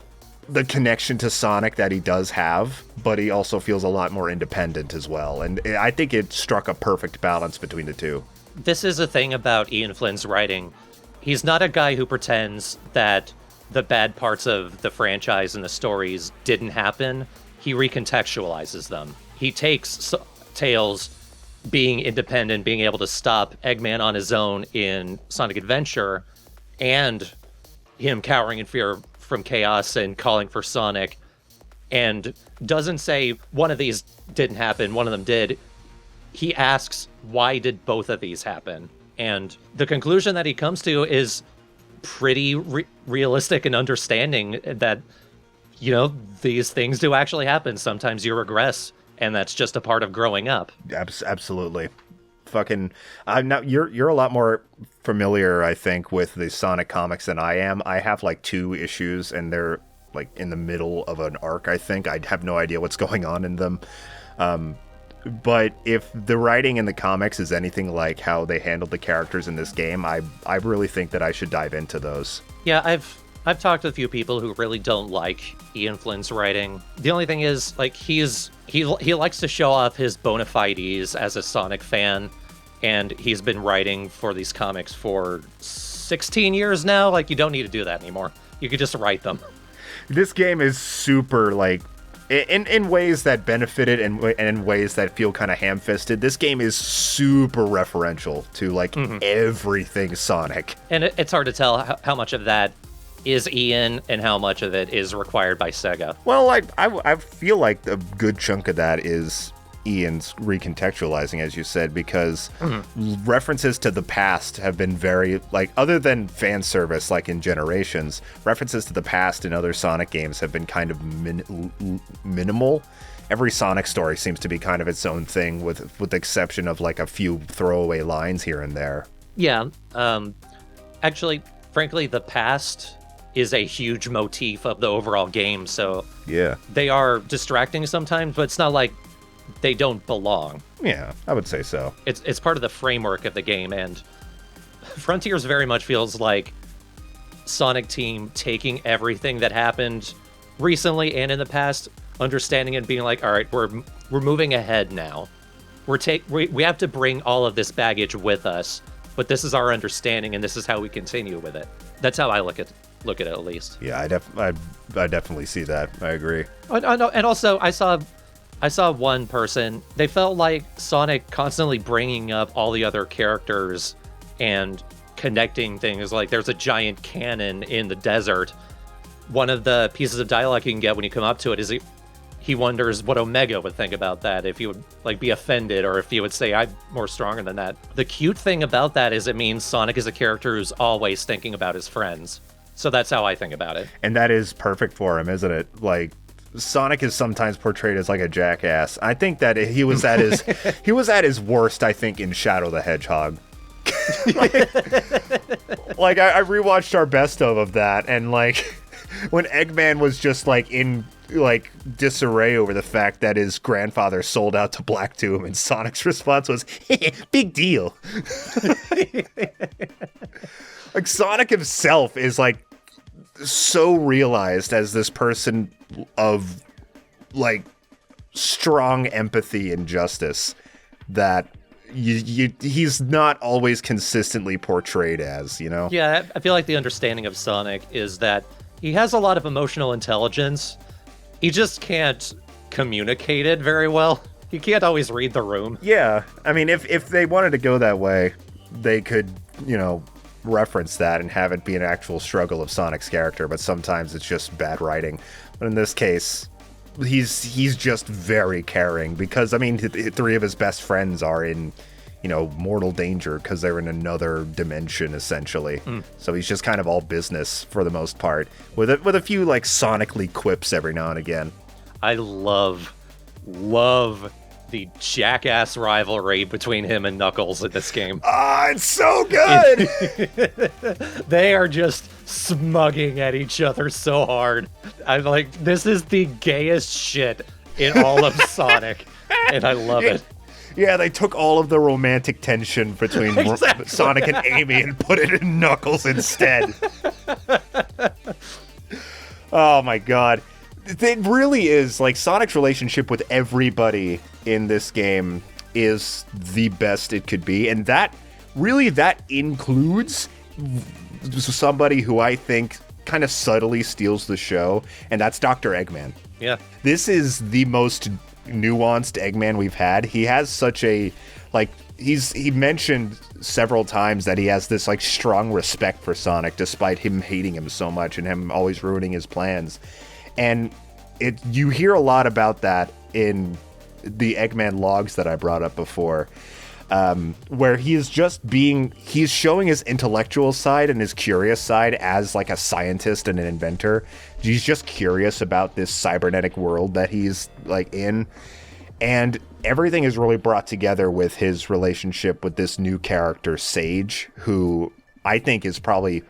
Speaker 2: the connection to Sonic that he does have, but he also feels a lot more independent as well. And I think it struck a perfect balance between the two.
Speaker 1: This is a thing about Ian Flynn's writing. He's not a guy who pretends that the bad parts of the franchise and the stories didn't happen. He recontextualizes them. He takes Tails being independent, being able to stop Eggman on his own in Sonic Adventure, and him cowering in fear from chaos and calling for Sonic, and doesn't say one of these didn't happen, one of them did. He asks, why did both of these happen? And the conclusion that he comes to is pretty realistic and understanding that, these things do actually happen. Sometimes you regress, and that's just a part of growing up.
Speaker 2: Absolutely. Fucking, you're a lot more familiar, I think, with the Sonic comics than I am. I have like 2 issues, and they're like in the middle of an arc, I think. I have no idea what's going on in them. But if the writing in the comics is anything like how they handled the characters in this game, I really think that I should dive into those.
Speaker 1: Yeah, I've talked to a few people who really don't like Ian Flynn's writing. The only thing is, like, he likes to show off his bona fides as a Sonic fan, and he's been writing for these comics for 16 years now. Like, you don't need to do that anymore. You could just write them.
Speaker 2: This game is super, like, in ways that benefit it and in ways that feel kind of ham-fisted. This game is super referential to, like, everything Sonic.
Speaker 1: And it's hard to tell how much of that is Ian and how much of it is required by Sega.
Speaker 2: Well, I feel like a good chunk of that is Ian's recontextualizing, as you said, because references to the past have been very, like, other than fan service, like in Generations, references to the past in other Sonic games have been kind of minimal. Every Sonic story seems to be kind of its own thing, with the exception of like a few throwaway lines here and there.
Speaker 1: Yeah. Actually, frankly, the past is a huge motif of the overall game, so
Speaker 2: yeah,
Speaker 1: they are distracting sometimes, but it's not like they don't belong.
Speaker 2: Yeah, I would say so.
Speaker 1: It's part of the framework of the game, and Frontiers very much feels like Sonic Team taking everything that happened recently and in the past, understanding it and being like, all right, we're moving ahead now. We have to bring all of this baggage with us, but this is our understanding and this is how we continue with it. That's how I look at it, at least.
Speaker 2: Yeah, I definitely see that. I agree.
Speaker 1: And also, I saw one person, they felt like Sonic constantly bringing up all the other characters and connecting things. Like, there's a giant cannon in the desert. One of the pieces of dialogue you can get when you come up to it is he wonders what Omega would think about that, if he would like be offended, or if he would say, I'm more stronger than that. The cute thing about that is it means Sonic is a character who's always thinking about his friends. So that's how I think about it. And
Speaker 2: that is perfect for him, isn't it? Like, Sonic is sometimes portrayed as like a jackass. I think that he was at his worst, I think, in Shadow the Hedgehog. like I rewatched our best of that, and like when Eggman was just like in like disarray over the fact that his grandfather sold out to Black Doom, and Sonic's response was, big deal. Like Sonic himself is like so realized as this person of like strong empathy and justice that he's not always consistently portrayed as, you know?
Speaker 1: Yeah, I feel like the understanding of Sonic is that he has a lot of emotional intelligence. He just can't communicate it very well. He can't always read the room.
Speaker 2: Yeah, I mean, if they wanted to go that way, they could, you know, reference that and have it be an actual struggle of Sonic's character, but sometimes it's just bad writing. But in this case, he's just very caring because, I mean, three of his best friends are in, you know, mortal danger because they're in another dimension, essentially. So he's just kind of all business for the most part, with a few, like, Sonically quips every now and again.
Speaker 1: I love the jackass rivalry between him and Knuckles in this game.
Speaker 2: Ah, it's so good!
Speaker 1: They are just smugging at each other so hard. I'm like, this is the gayest shit in all of Sonic, and I love it.
Speaker 2: Yeah, they took all of the romantic tension between
Speaker 1: Exactly.
Speaker 2: Sonic and Amy and put it in Knuckles instead. Oh my god. It really is, like, Sonic's relationship with everybody in this game is the best it could be, and that includes somebody who I think kind of subtly steals the show, and that's Dr. Eggman.
Speaker 1: Yeah.
Speaker 2: This is the most nuanced Eggman we've had. He has such a, like, he mentioned several times that he has this, like, strong respect for Sonic despite him hating him so much and him always ruining his plans. And you hear a lot about that in the Eggman logs that I brought up before, where he's showing his intellectual side and his curious side as like a scientist and an inventor. He's just curious about this cybernetic world that he's like in. And everything is really brought together with his relationship with this new character, Sage, who I think is probably...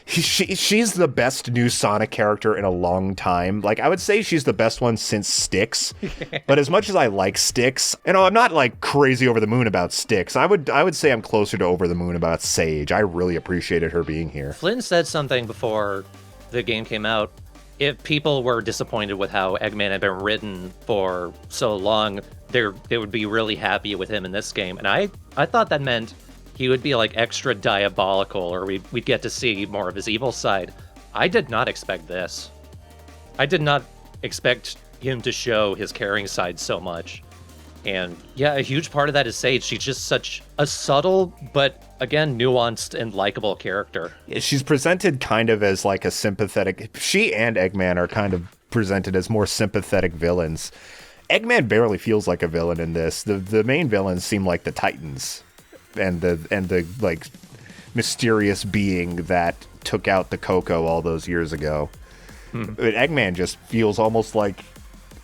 Speaker 2: She's the best new Sonic character in a long time. Like, I would say she's the best one since Styx. But as much as I like Styx, you know, I'm not like crazy over the moon about Styx. I would say I'm closer to over the moon about Sage. I really appreciated her being here.
Speaker 1: Flynn said something before the game came out. If people were disappointed with how Eggman had been written for so long, they would be really happy with him in this game. And I thought that meant he would be like extra diabolical, or we'd get to see more of his evil side. I did not expect this. I did not expect him to show his caring side so much. And yeah, a huge part of that is Sage. She's just such a subtle, but again, nuanced and likable character.
Speaker 2: She's presented kind of as like a sympathetic... She and Eggman are kind of presented as more sympathetic villains. Eggman barely feels like a villain in this. The main villains seem like the Titans. And the like mysterious being that took out the Coco all those years ago. But Eggman just feels almost like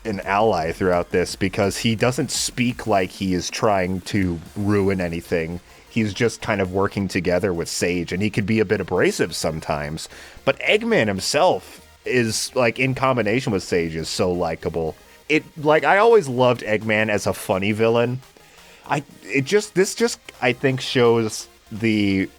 Speaker 2: an ally throughout this because he doesn't speak like he is trying to ruin anything. He's just kind of working together with Sage, and he could be a bit abrasive sometimes. But Eggman himself is, like, in combination with Sage, is so likable. I always loved Eggman as a funny villain. This just I think shows the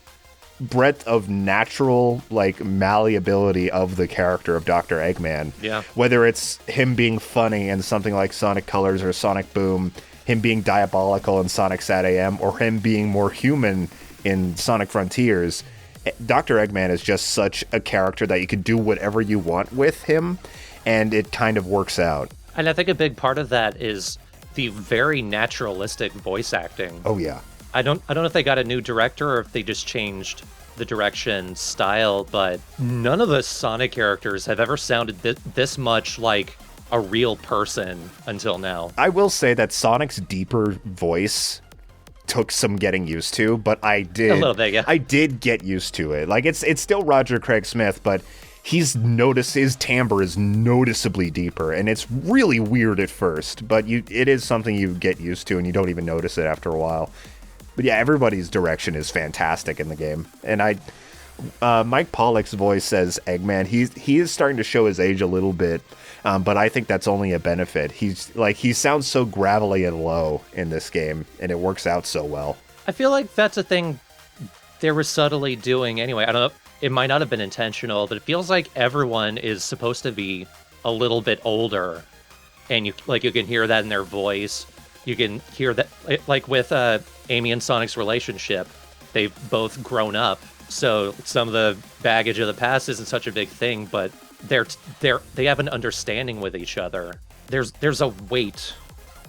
Speaker 2: breadth of natural like malleability of the character of Dr. Eggman.
Speaker 1: Yeah.
Speaker 2: Whether it's him being funny in something like Sonic Colors or Sonic Boom, him being diabolical in Sonic SatAM, or him being more human in Sonic Frontiers, Dr. Eggman is just such a character that you can do whatever you want with him, and it kind of works out.
Speaker 1: And I think a big part of that is the very naturalistic voice acting.
Speaker 2: Oh yeah.
Speaker 1: I don't know if they got a new director or if they just changed the direction style, but none of the Sonic characters have ever sounded this much like a real person until now.
Speaker 2: I will say that Sonic's deeper voice took some getting used to, but I did.
Speaker 1: A little bit, yeah.
Speaker 2: I did get used to it. Like it's still Roger Craig Smith, but his timbre is noticeably deeper, and it's really weird at first, but it is something you get used to, and you don't even notice it after a while. But yeah, everybody's direction is fantastic in the game, and Mike Pollock's voice as Eggman, he is starting to show his age a little bit, but I think that's only a benefit. He sounds so gravelly and low in this game, and it works out so well.
Speaker 1: I feel like that's a thing they were subtly doing anyway. I don't know, it might not have been intentional, but it feels like everyone is supposed to be a little bit older, and you can hear that in their voice. You can hear that, like with Amy and Sonic's relationship, they've both grown up, so some of the baggage of the past isn't such a big thing, but they have an understanding with each other. There's a weight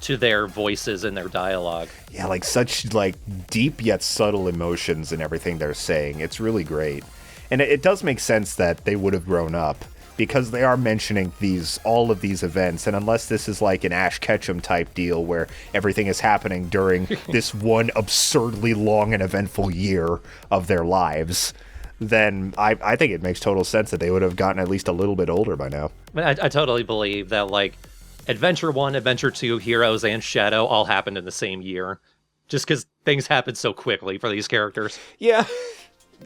Speaker 1: to their voices and their dialogue.
Speaker 2: Yeah, like such like deep yet subtle emotions in everything they're saying. It's really great. And it does make sense that they would have grown up, because they are mentioning all of these events, and unless this is like an Ash Ketchum type deal where everything is happening during this one absurdly long and eventful year of their lives, then I think it makes total sense that they would have gotten at least a little bit older by now.
Speaker 1: I totally believe that, like, Adventure 1, Adventure 2, Heroes, and Shadow all happened in the same year, just because things happen so quickly for these characters.
Speaker 2: Yeah.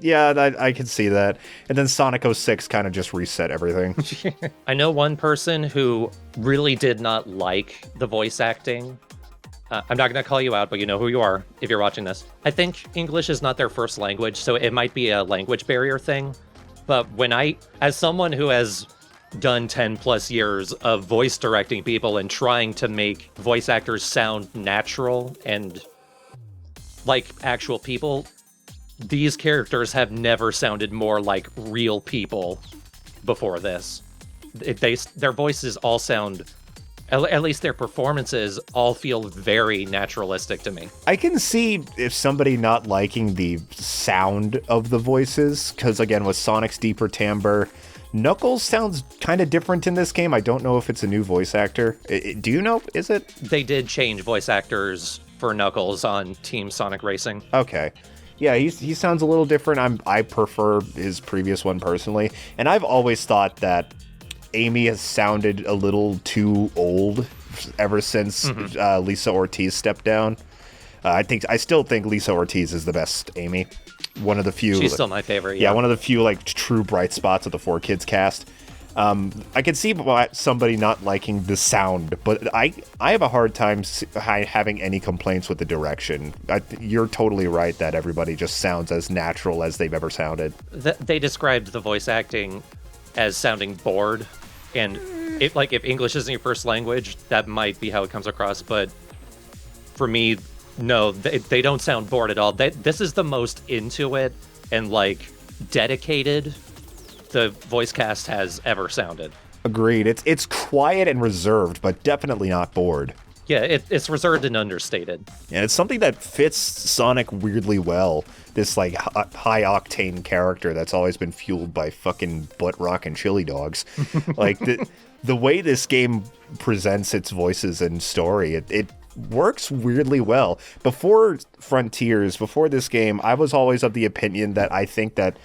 Speaker 2: Yeah, I can see that. And then Sonic 06 kind of just reset everything.
Speaker 1: I know one person who really did not like the voice acting. I'm not going to call you out, but you know who you are if you're watching this. I think English is not their first language, so it might be a language barrier thing. But as someone who has done 10 plus years of voice directing people and trying to make voice actors sound natural and like actual people, these characters have never sounded more like real people before this. Their voices all sound, at least their performances, all feel very naturalistic to me.
Speaker 2: I can see if somebody not liking the sound of the voices, because again, with Sonic's deeper timbre, Knuckles sounds kind of different in this game. I don't know if it's a new voice actor. Do you know? Is it?
Speaker 1: They did change voice actors for Knuckles on Team Sonic Racing.
Speaker 2: Okay. Yeah, he sounds a little different. I prefer his previous one personally, and I've always thought that Amy has sounded a little too old ever since Lisa Ortiz stepped down. I still think Lisa Ortiz is the best Amy. One of the few.
Speaker 1: She's still my favorite.
Speaker 2: Yeah, one of the few like true bright spots of the 4Kids cast. I can see why somebody not liking the sound, but I have a hard time having any complaints with the direction. You're totally right that everybody just sounds as natural as they've ever sounded.
Speaker 1: They described the voice acting as sounding bored, and if English isn't your first language, that might be how it comes across, but for me, no, they don't sound bored at all. This is the most into it and like dedicated the voice cast has ever sounded.
Speaker 2: Agreed. It's quiet and reserved, but definitely not bored.
Speaker 1: Yeah, it's reserved and understated.
Speaker 2: And it's something that fits Sonic weirdly well. This like high octane character that's always been fueled by fucking butt rock and chili dogs. Like the way this game presents its voices and story, it works weirdly well. Before Frontiers, before this game, I was always of the opinion that I think that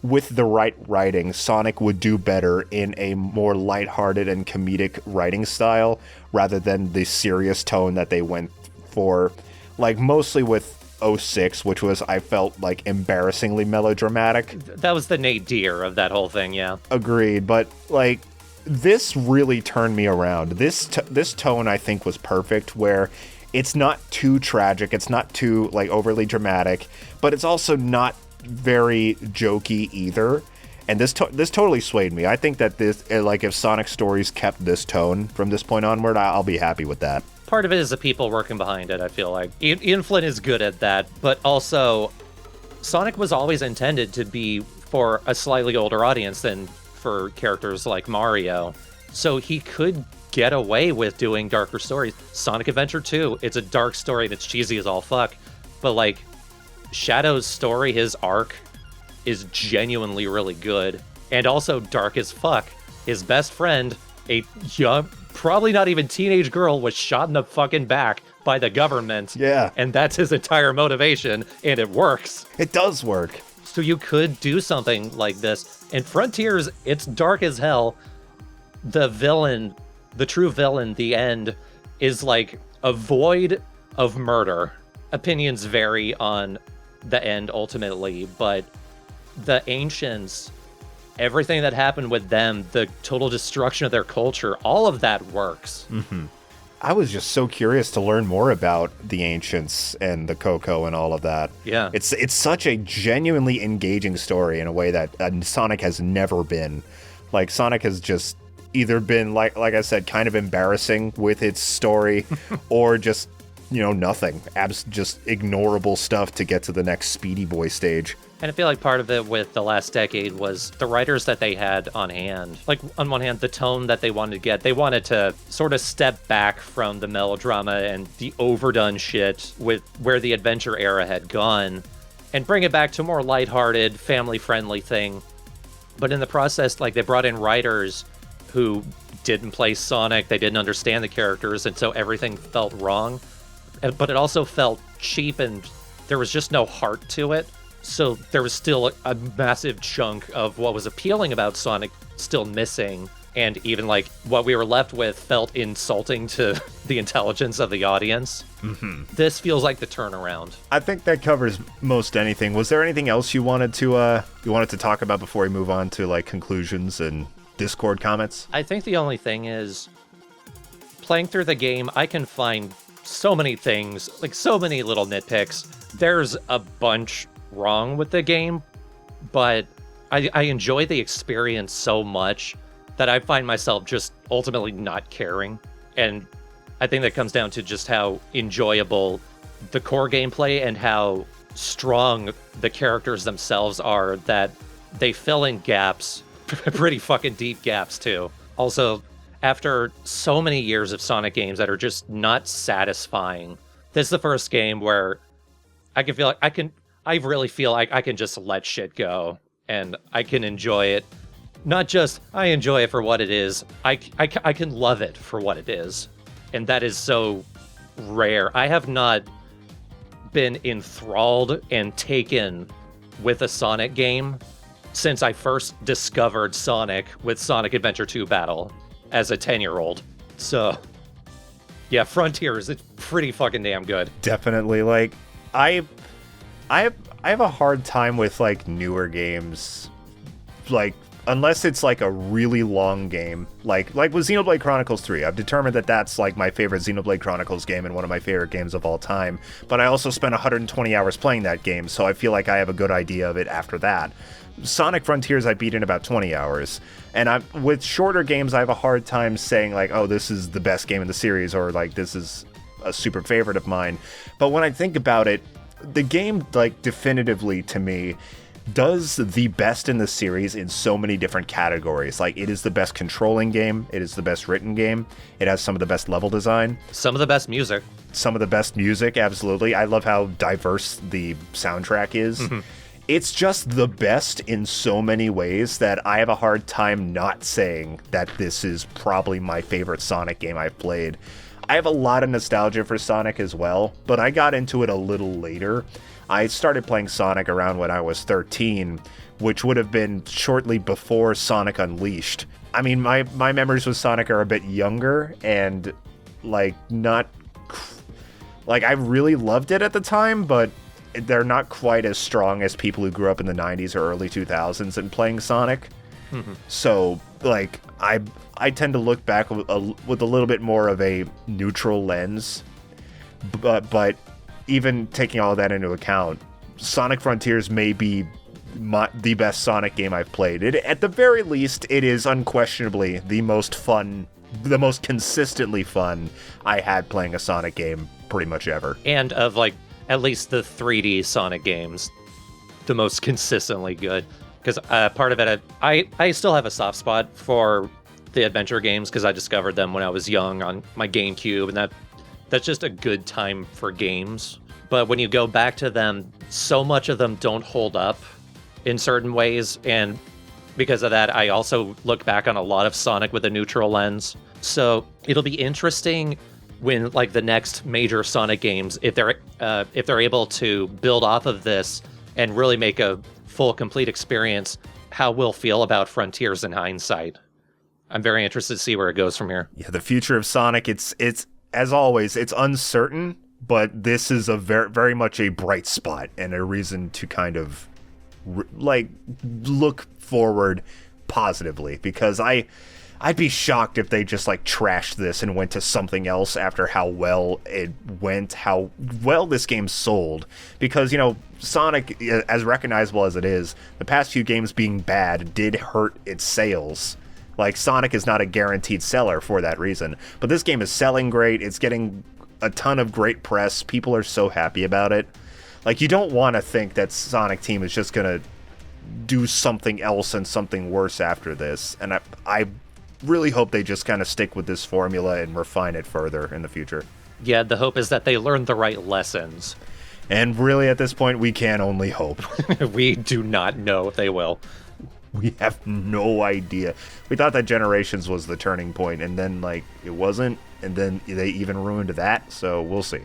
Speaker 2: with the right writing, Sonic would do better in a more lighthearted and comedic writing style rather than the serious tone that they went for, like mostly with 06, which was, I felt like, embarrassingly melodramatic.
Speaker 1: That was the nadir of that whole thing, yeah.
Speaker 2: Agreed, but like this really turned me around. This tone I think was perfect, where it's not too tragic, it's not too like overly dramatic, but it's also not very jokey either, and this totally swayed me. I think that this, like, if Sonic Stories kept this tone from this point onward, I'll be happy with that.
Speaker 1: Part of it is the people working behind it, I feel like. Ian Flynn is good at that, but also Sonic was always intended to be for a slightly older audience than for characters like Mario, so he could get away with doing darker stories. Sonic Adventure 2, it's a dark story and it's cheesy as all fuck, but like Shadow's story, his arc, is genuinely really good, and also dark as fuck. His best friend, a young, probably not even teenage girl, was shot in the fucking back by the government.
Speaker 2: Yeah.
Speaker 1: And that's his entire motivation, and it works.
Speaker 2: It does work.
Speaker 1: So you could do something like this. In Frontiers, it's dark as hell. The villain, the true villain, the end, is like a void of murder. Opinions vary on the end ultimately, but the Ancients, everything that happened with them, the total destruction of their culture, all of that works.
Speaker 2: Mm-hmm. I was just so curious to learn more about the Ancients and the Coco and all of that.
Speaker 1: Yeah.
Speaker 2: It's such a genuinely engaging story in a way that Sonic has never been. Like, Sonic has just either been, like I said, kind of embarrassing with its story, or just, nothing. Just ignorable stuff to get to the next Speedy Boy stage.
Speaker 1: And I feel like part of it with the last decade was the writers that they had on hand. Like, on one hand, the tone that they wanted to get. They wanted to sort of step back from the melodrama and the overdone shit with where the adventure era had gone and bring it back to a more lighthearted, family-friendly thing. But in the process, like, they brought in writers who didn't play Sonic, they didn't understand the characters, and so everything felt wrong. But it also felt cheap, and there was just no heart to it. So there was still a massive chunk of what was appealing about Sonic still missing. And even, like, what we were left with felt insulting to the intelligence of the audience.
Speaker 2: Mm-hmm.
Speaker 1: This feels like the turnaround.
Speaker 2: I think that covers most anything. Was there anything else you wanted to talk about before we move on to, like, conclusions and Discord comments?
Speaker 1: I think the only thing is, playing through the game, I can find so many things, like so many little nitpicks. There's a bunch wrong with the game, but I enjoy the experience so much that I find myself just ultimately not caring. And I think that comes down to just how enjoyable the core gameplay and how strong the characters themselves are, that they fill in gaps, pretty fucking deep gaps too. Also, after so many years of Sonic games that are just not satisfying, this is the first game where I can feel like I really feel like I can just let shit go and I can enjoy it. Not just I enjoy it for what it is, I can love it for what it is. And that is so rare. I have not been enthralled and taken with a Sonic game since I first discovered Sonic with Sonic Adventure 2 Battle as a 10-year-old. So, yeah, Frontiers, it's pretty fucking damn good.
Speaker 2: Definitely. Like, I have a hard time with, like, newer games, like, unless it's like a really long game, like with Xenoblade Chronicles 3. I've determined that that's like my favorite Xenoblade Chronicles game and one of my favorite games of all time, but I also spent 120 hours playing that game, so I feel like I have a good idea of it after that. Sonic Frontiers I beat in about 20 hours, and with shorter games I have a hard time saying like, oh, this is the best game in the series, or like this is a super favorite of mine. But when I think about it, the game, like, definitively to me does the best in the series in so many different categories. Like, it is the best controlling game, it is the best written game, it has some of the best level design,
Speaker 1: some of the best music,
Speaker 2: absolutely. I love how diverse the soundtrack is. Mm-hmm. It's just the best in so many ways that I have a hard time not saying that this is probably my favorite Sonic game I've played. I have a lot of nostalgia for Sonic as well, but I got into it a little later. I started playing Sonic around when I was 13, which would have been shortly before Sonic Unleashed. I mean, my memories with Sonic are a bit younger and, like, not... Like, I really loved it at the time, but they're not quite as strong as people who grew up in the 90s or early 2000s and playing Sonic. Mm-hmm. So, like, I tend to look back with a little bit more of a neutral lens, but even taking all that into account, Sonic Frontiers may be the best Sonic game I've played. At the very least, it is unquestionably the most fun, the most consistently fun I had playing a Sonic game pretty much ever.
Speaker 1: And of, like, at least the 3D Sonic games, the most consistently good. Because part of it, I still have a soft spot for the adventure games because I discovered them when I was young on my GameCube, and that's just a good time for games. But when you go back to them, so much of them don't hold up in certain ways, and because of that, I also look back on a lot of Sonic with a neutral lens. So it'll be interesting when, like, the next major Sonic games, if they're able to build off of this and really make a full, complete experience, how we'll feel about Frontiers in hindsight. I'm very interested to see where it goes from here.
Speaker 2: Yeah, the future of Sonic, it's as always, it's uncertain, but this is a very, very much a bright spot and a reason to kind of look forward positively, because I'd be shocked if they just like trashed this and went to something else after how well it went, how well this game sold. Because, Sonic, as recognizable as it is, the past few games being bad did hurt its sales. Like, Sonic is not a guaranteed seller for that reason. But this game is selling great, it's getting a ton of great press, people are so happy about it. Like, you don't want to think that Sonic Team is just gonna do something else and something worse after this. And I really hope they just kind of stick with this formula and refine it further in the future.
Speaker 1: Yeah, the hope is that they learn the right lessons.
Speaker 2: And really, at this point, we can only hope.
Speaker 1: We do not know if they will.
Speaker 2: We have no idea. We thought that Generations was the turning point, and then, it wasn't, and then they even ruined that, so we'll see.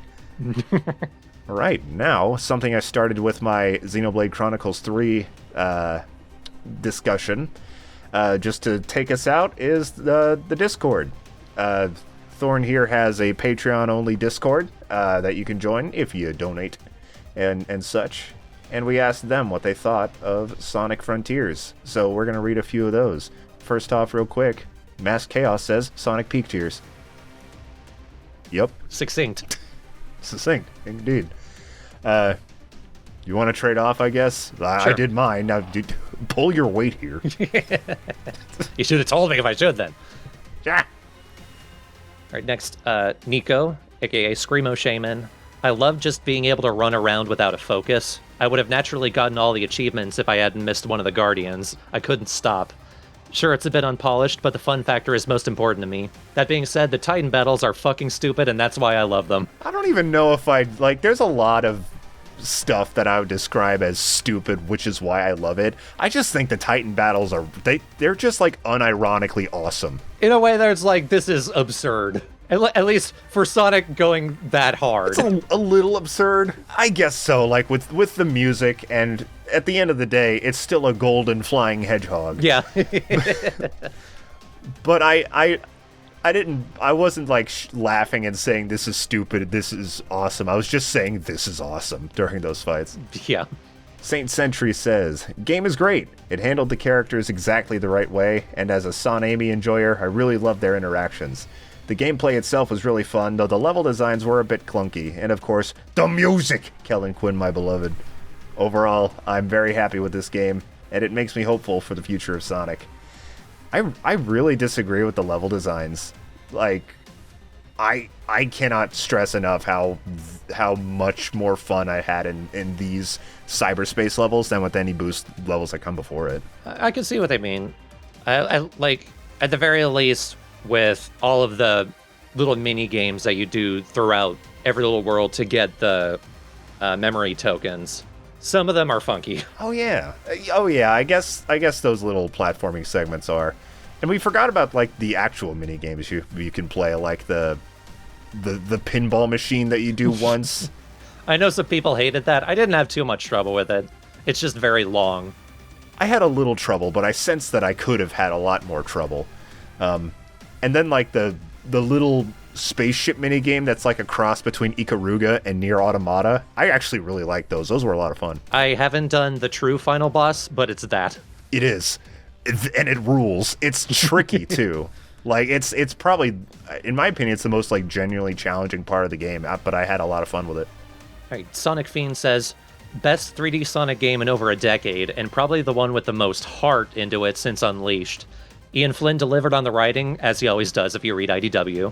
Speaker 2: All right, now, something I started with my Xenoblade Chronicles 3 discussion, just to take us out, is the Discord. Thorn here has a Patreon-only Discord that you can join if you donate and such. And we asked them what they thought of Sonic Frontiers. So we're going to read a few of those. First off, real quick, Mass Chaos says Sonic Peak Tears. Yep.
Speaker 1: Succinct.
Speaker 2: Succinct, indeed. You want to trade off, I guess?
Speaker 1: Sure.
Speaker 2: I did mine. Now, pull your weight here.
Speaker 1: You should have told me if I should, then.
Speaker 2: Yeah.
Speaker 1: All right, next, Nico, a.k.a. Screamo Shaman. I love just being able to run around without a focus. I would have naturally gotten all the achievements if I hadn't missed one of the Guardians. I couldn't stop. Sure, it's a bit unpolished, but the fun factor is most important to me. That being said, the Titan battles are fucking stupid, and that's why I love them.
Speaker 2: I don't even know if there's a lot of stuff that I would describe as stupid, which is why I love it. I just think the Titan battles they're just unironically awesome.
Speaker 1: In a way, there's this is absurd. At least for Sonic going that hard.
Speaker 2: It's a little absurd. I guess so, with the music, and at the end of the day, it's still a golden flying hedgehog.
Speaker 1: Yeah.
Speaker 2: But I wasn't laughing and saying this is stupid, this is awesome. I was just saying this is awesome during those fights.
Speaker 1: Yeah.
Speaker 2: Saint Sentry says, game is great. It handled the characters exactly the right way, and as a Son Amy enjoyer, I really loved their interactions. The gameplay itself was really fun, though the level designs were a bit clunky. And of course, the music! Kellen Quinn, my beloved. Overall, I'm very happy with this game, and it makes me hopeful for the future of Sonic. I really disagree with the level designs. I cannot stress enough how much more fun I had in these cyberspace levels than with any boost levels that come before it.
Speaker 1: I can see what they mean. I at the very least, with all of the little mini games that you do throughout every little world to get the memory tokens, some of them are funky.
Speaker 2: Oh yeah. I guess those little platforming segments are. And we forgot about the actual mini games you can play, like the pinball machine that you do once.
Speaker 1: I know some people hated that. I didn't have too much trouble with it. It's just very long.
Speaker 2: I had a little trouble, but I sensed that I could have had a lot more trouble. And then the little spaceship minigame that's like a cross between Ikaruga and Nier Automata. I actually really like those. Those were a lot of fun.
Speaker 1: I haven't done the true final boss, but it's that.
Speaker 2: It is. And it rules. It's tricky, too. It's probably, in my opinion, it's the most, genuinely challenging part of the game, but I had a lot of fun with it.
Speaker 1: All right, Sonic Fiend says, best 3D Sonic game in over a decade, and probably the one with the most heart into it since Unleashed. Ian Flynn delivered on the writing, as he always does if you read IDW,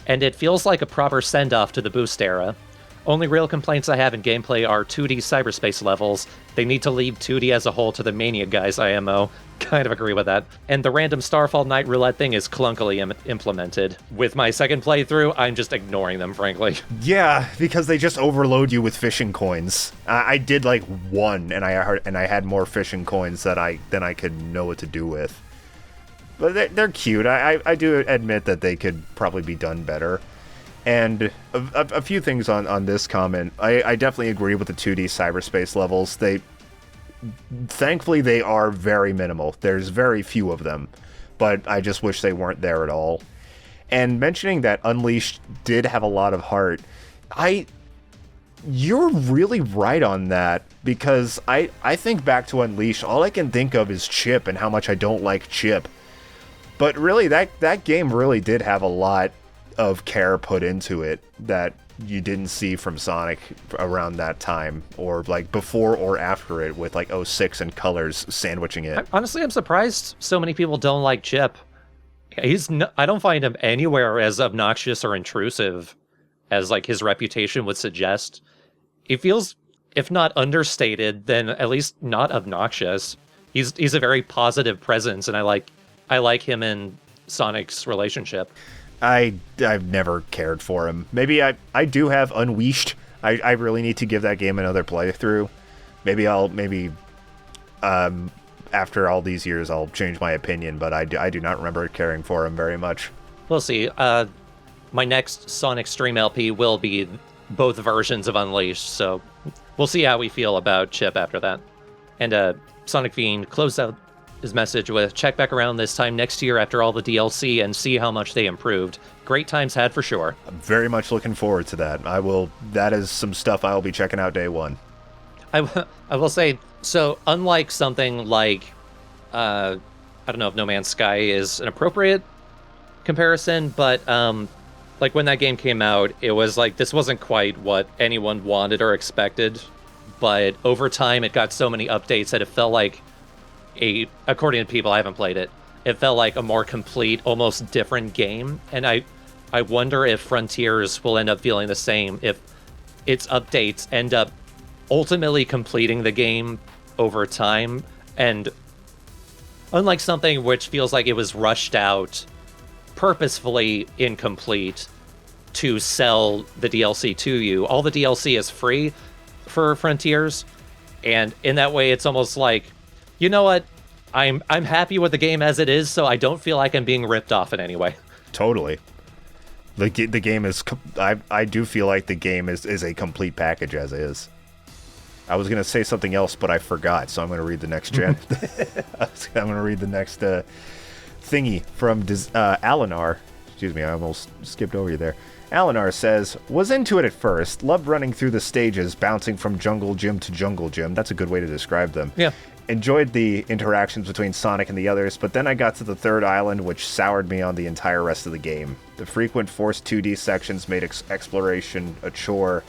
Speaker 1: and it feels like a proper send-off to the Boost era. Only real complaints I have in gameplay are 2D cyberspace levels. They need to leave 2D as a whole to the Mania guys, IMO. Kind of agree with that. And the random Starfall Night Roulette thing is clunkily implemented. With my second playthrough, I'm just ignoring them, frankly.
Speaker 2: Yeah, because they just overload you with fishing coins. I did one, and I had more fishing coins than I could know what to do with. But they're cute. I do admit that they could probably be done better. And a few things on this comment. I definitely agree with the 2D cyberspace levels. Thankfully, they are very minimal. There's very few of them. But I just wish they weren't there at all. And mentioning that Unleashed did have a lot of heart, I You're really right on that, because I think back to Unleashed, all I can think of is Chip and how much I don't like Chip. But really, that game really did have a lot of care put into it that you didn't see from Sonic around that time, or like before or after it, with like 06 and Colors sandwiching it.
Speaker 1: Honestly, I'm surprised so many people don't like Chip. I don't find him anywhere as obnoxious or intrusive as like his reputation would suggest. He feels, if not understated, then at least not obnoxious. He's a very positive presence, and I like him and Sonic's relationship.
Speaker 2: I've never cared for him. Maybe I do have Unleashed. I really need to give that game another playthrough. Maybe after all these years I'll change my opinion, but I do not remember caring for him very much.
Speaker 1: We'll see. My next Sonic Stream LP will be both versions of Unleashed, so we'll see how we feel about Chip after that. And Sonic Fiend closed out his message with, check back around this time next year after all the DLC and see how much they improved. Great times had for sure.
Speaker 2: I'm very much looking forward to that. That is some stuff I'll be checking out day one.
Speaker 1: I will say, so unlike something like, I don't know if No Man's Sky is an appropriate comparison, but like when that game came out, it was like, this wasn't quite what anyone wanted or expected, but over time it got so many updates that it felt like according to people, I haven't played it, it felt like a more complete, almost different game. And I wonder if Frontiers will end up feeling the same, if its updates end up ultimately completing the game over time. And unlike something which feels like it was rushed out, purposefully incomplete to sell the DLC to you, all the DLC is free for Frontiers. And in that way, it's almost like, you know what? I'm happy with the game as it is, so I don't feel like I'm being ripped off in any way.
Speaker 2: Totally. The game is... I do feel like the game is a complete package as is. I was going to say something else, but I forgot, so I'm going to read the next I'm going to read the next thingy from Alinar. Excuse me, I almost skipped over you there. Alinar says, was into it at first, loved running through the stages, bouncing from jungle gym to jungle gym. That's a good way to describe them.
Speaker 1: Yeah.
Speaker 2: Enjoyed the interactions between Sonic and the others, but then I got to the third island, which soured me on the entire rest of the game. The frequent forced 2D sections made exploration a chore,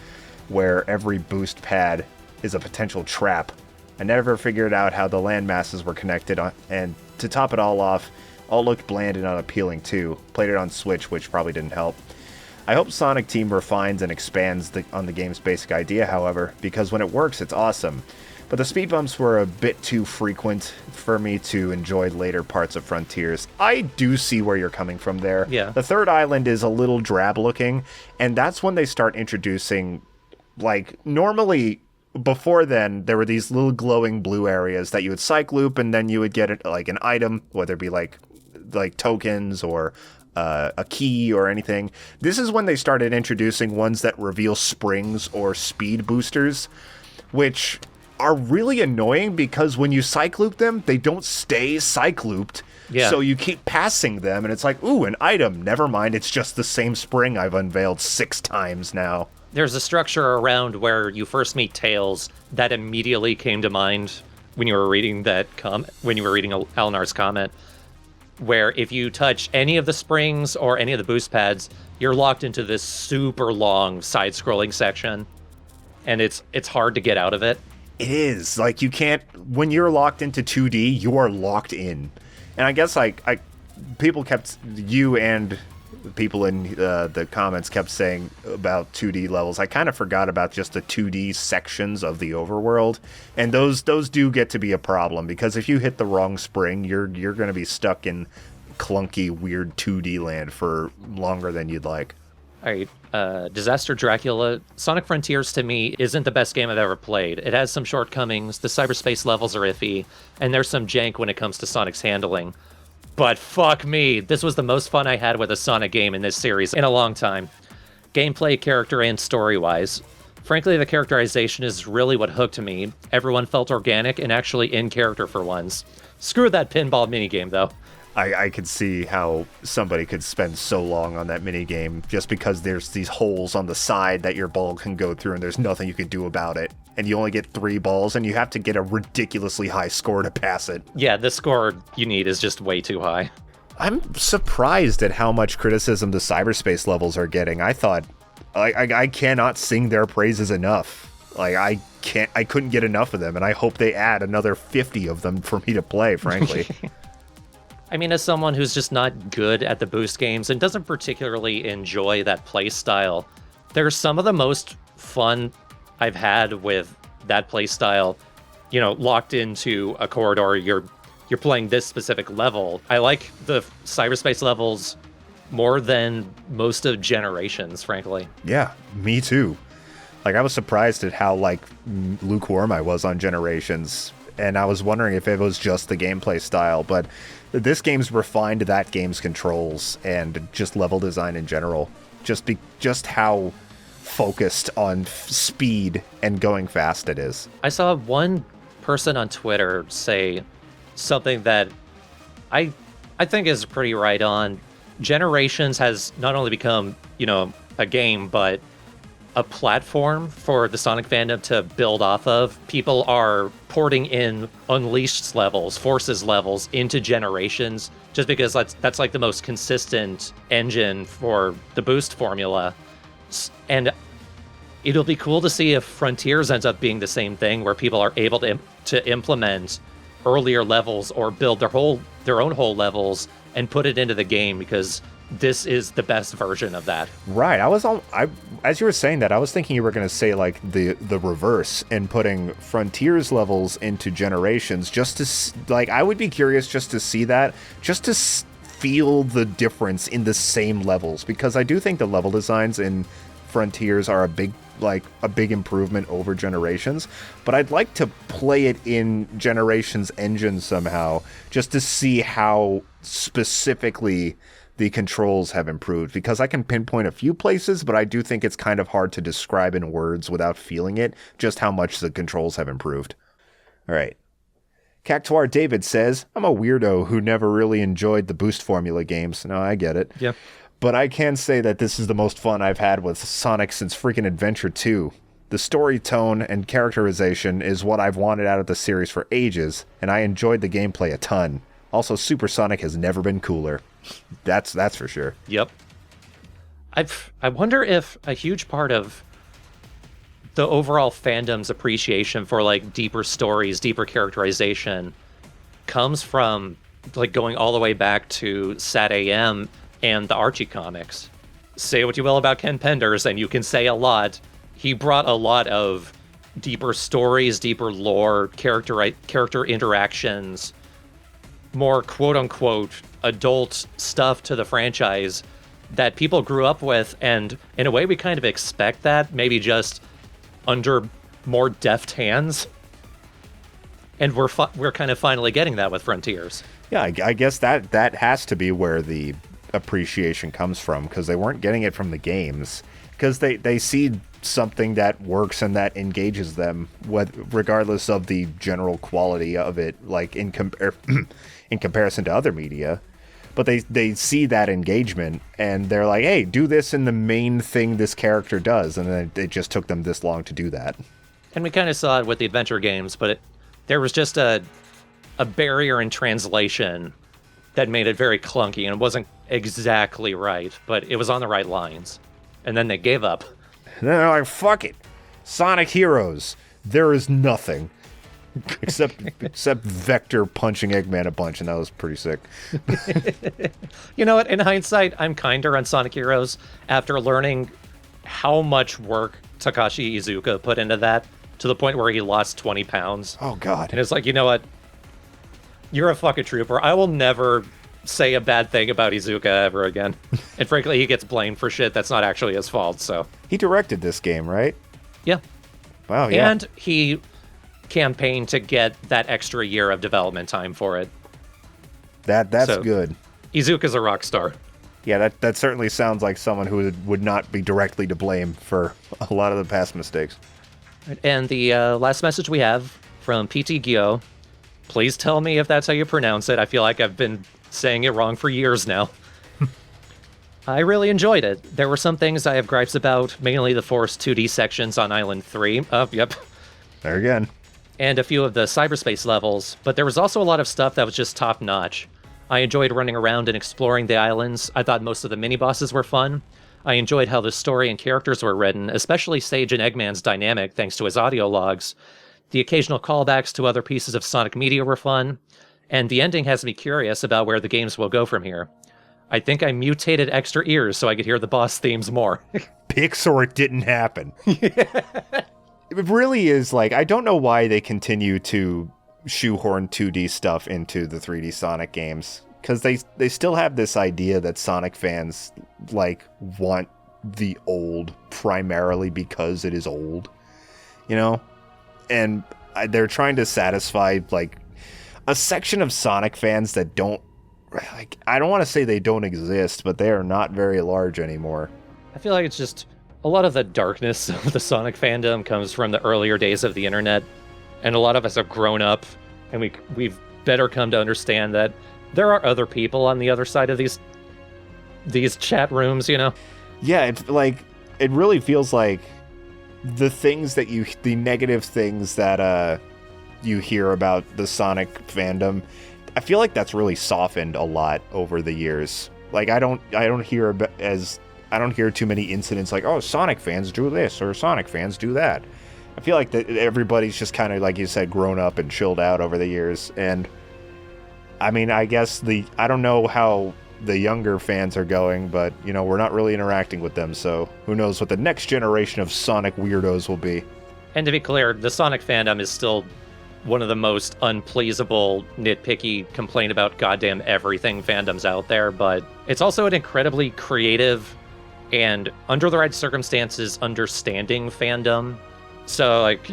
Speaker 2: where every boost pad is a potential trap. I never figured out how the land masses were connected, and to top it all off, all looked bland and unappealing too. Played it on Switch, which probably didn't help. I hope Sonic Team refines and expands on the game's basic idea, however, because when it works, it's awesome. But the speed bumps were a bit too frequent for me to enjoy later parts of Frontiers. I do see where you're coming from there.
Speaker 1: Yeah.
Speaker 2: The third island is a little drab looking, and that's when they start introducing, like, normally... Before then, there were these little glowing blue areas that you would cycle loop, and then you would get like an item, whether it be like tokens or a key or anything. This is when they started introducing ones that reveal springs or speed boosters, which are really annoying because when you cycle loop them, they don't stay cycle looped.
Speaker 1: Yeah.
Speaker 2: So you keep passing them, and it's like, ooh, an item. Never mind, it's just the same spring I've unveiled 6 times now.
Speaker 1: There's a structure around where you first meet Tails that immediately came to mind when you were reading Alinar's comment, where if you touch any of the springs or any of the boost pads, you're locked into this super long side-scrolling section, and it's hard to get out of it.
Speaker 2: It is. Like, you can't... When you're locked into 2D, you are locked in. And I guess, people kept... You and... people in the comments kept saying about 2D levels. I kind of forgot about just the 2D sections of the overworld, and those do get to be a problem, because if you hit the wrong spring, you're going to be stuck in clunky, weird 2D land for longer than you'd like.
Speaker 1: All right, Disaster Dracula. Sonic Frontiers to me isn't the best game I've ever played. It has some shortcomings, the cyberspace levels are iffy, and there's some jank when it comes to Sonic's handling. But fuck me, this was the most fun I had with a Sonic game in this series in a long time. Gameplay, character, and story-wise. Frankly, the characterization is really what hooked me. Everyone felt organic and actually in character for once. Screw that pinball minigame, though.
Speaker 2: I could see how somebody could spend so long on that minigame just because there's these holes on the side that your ball can go through and there's nothing you can do about it. And you only get 3 balls and you have to get a ridiculously high score to pass it.
Speaker 1: Yeah, the score you need is just way too high.
Speaker 2: I'm surprised at how much criticism the cyberspace levels are getting. I thought I cannot sing their praises enough. Like I couldn't get enough of them, and I hope they add another 50 of them for me to play, frankly.
Speaker 1: I mean, as someone who's just not good at the boost games and doesn't particularly enjoy that play style, they're some of the most fun I've had with that play style. You know, locked into a corridor, you're playing this specific level. I like the cyberspace levels more than most of Generations, frankly.
Speaker 2: Yeah, me too. Like, I was surprised at how, like, lukewarm I was on Generations, and I was wondering if it was just the gameplay style, but this game's refined that game's controls and just level design in general. Just how focused on speed and going fast it is.
Speaker 1: I saw one person on Twitter say something that I think is pretty right on. Generations has not only become, you know, a game, but a platform for the Sonic fandom to build off of. People are porting in Unleashed levels, Forces levels into Generations, just because that's like the most consistent engine for the boost formula. And it'll be cool to see if Frontiers ends up being the same thing, where people are able to implement earlier levels or build their own whole levels and put it into the game, because this is the best version of that.
Speaker 2: Right. As you were saying that, I was thinking you were going to say like the reverse and putting Frontiers levels into Generations, just to like, I would be curious just to see that, just to feel the difference in the same levels, because I do think the level designs in Frontiers are a big improvement over Generations, but I'd like to play it in Generations engine somehow, just to see how specifically the controls have improved, because I can pinpoint a few places, but I do think it's kind of hard to describe in words without feeling it, just how much the controls have improved. All right. Cactuar David says, I'm a weirdo who never really enjoyed the boost formula games. No, I get it.
Speaker 1: Yeah.
Speaker 2: But I can say that this is the most fun I've had with Sonic since freaking Adventure 2. The story tone and characterization is what I've wanted out of the series for ages, and I enjoyed the gameplay a ton. Also, Super Sonic has never been cooler. That's for sure.
Speaker 1: Yep. I wonder if a huge part of the overall fandom's appreciation for like deeper stories, deeper characterization comes from like going all the way back to Sat AM and the Archie comics. Say what you will about Ken Penders, and you can say a lot. He brought a lot of deeper stories, deeper lore, character interactions, more quote-unquote adult stuff to the franchise that people grew up with, and in a way we kind of expect that, maybe just under more deft hands. And we're kind of finally getting that with Frontiers.
Speaker 2: Yeah, I guess that has to be where the appreciation comes from, because they weren't getting it from the games, because they see something that works and that engages them, regardless of the general quality of it, like in comparison to other media. But they see that engagement and they're like, hey, do this in the main thing this character does, and then it just took them this long to do that.
Speaker 1: And we kind of saw it with the adventure games, but there was just a barrier in translation that made it very clunky, and it wasn't exactly right, but it was on the right lines. And then they gave up.
Speaker 2: And then they're like, fuck it. Sonic Heroes. There is nothing. Except Vector punching Eggman a bunch, and that was pretty sick.
Speaker 1: You know what? In hindsight, I'm kinder on Sonic Heroes after learning how much work Takashi Iizuka put into that, to the point where he lost 20 pounds.
Speaker 2: Oh, God.
Speaker 1: And it's like, you know what? You're a fucking trooper. I will never say a bad thing about Iizuka ever again. And frankly, he gets blamed for shit that's not actually his fault, so.
Speaker 2: He directed this game, right?
Speaker 1: Yeah.
Speaker 2: Wow, yeah.
Speaker 1: And he campaigned to get that extra year of development time for it.
Speaker 2: That's
Speaker 1: so,
Speaker 2: good.
Speaker 1: Iizuka's a rock star.
Speaker 2: Yeah, that certainly sounds like someone who would not be directly to blame for a lot of the past mistakes.
Speaker 1: And the last message we have from PT Gyo. Please tell me if that's how you pronounce it. I feel like I've been saying it wrong for years now. I really enjoyed it. There were some things I have gripes about, mainly the forced 2D sections on Island 3. Yep.
Speaker 2: There again.
Speaker 1: And a few of the cyberspace levels, but there was also a lot of stuff that was just top-notch. I enjoyed running around and exploring the islands. I thought most of the mini-bosses were fun. I enjoyed how the story and characters were written, especially Sage and Eggman's dynamic thanks to his audio logs. The occasional callbacks to other pieces of Sonic media were fun, and the ending has me curious about where the games will go from here. I think I mutated extra ears so I could hear the boss themes more.
Speaker 2: Pixar, it didn't happen. It really is like, I don't know why they continue to shoehorn 2D stuff into the 3D Sonic games. Because they still have this idea that Sonic fans, like, want the old primarily because it is old. You know? And they're trying to satisfy, like, a section of Sonic fans that don't, like, I don't want to say they don't exist, but they are not very large anymore.
Speaker 1: I feel like it's just a lot of the darkness of the Sonic fandom comes from the earlier days of the internet, and a lot of us have grown up, and we've better come to understand that there are other people on the other side of these chat rooms, you know?
Speaker 2: Yeah, it's like, it really feels like the negative things that you hear about the Sonic fandom, I feel like that's really softened a lot over the years. Like, I don't hear too many incidents like, oh, Sonic fans do this or Sonic fans do that. I feel like that everybody's just kind of, like you said, grown up and chilled out over the years. And I mean, I guess I don't know how the younger fans are going, but, you know, we're not really interacting with them, so who knows what the next generation of Sonic weirdos will be.
Speaker 1: And to be clear, the Sonic fandom is still one of the most unpleasable, nitpicky, complain about goddamn everything fandoms out there, but it's also an incredibly creative and, under the right circumstances, understanding fandom. So, like,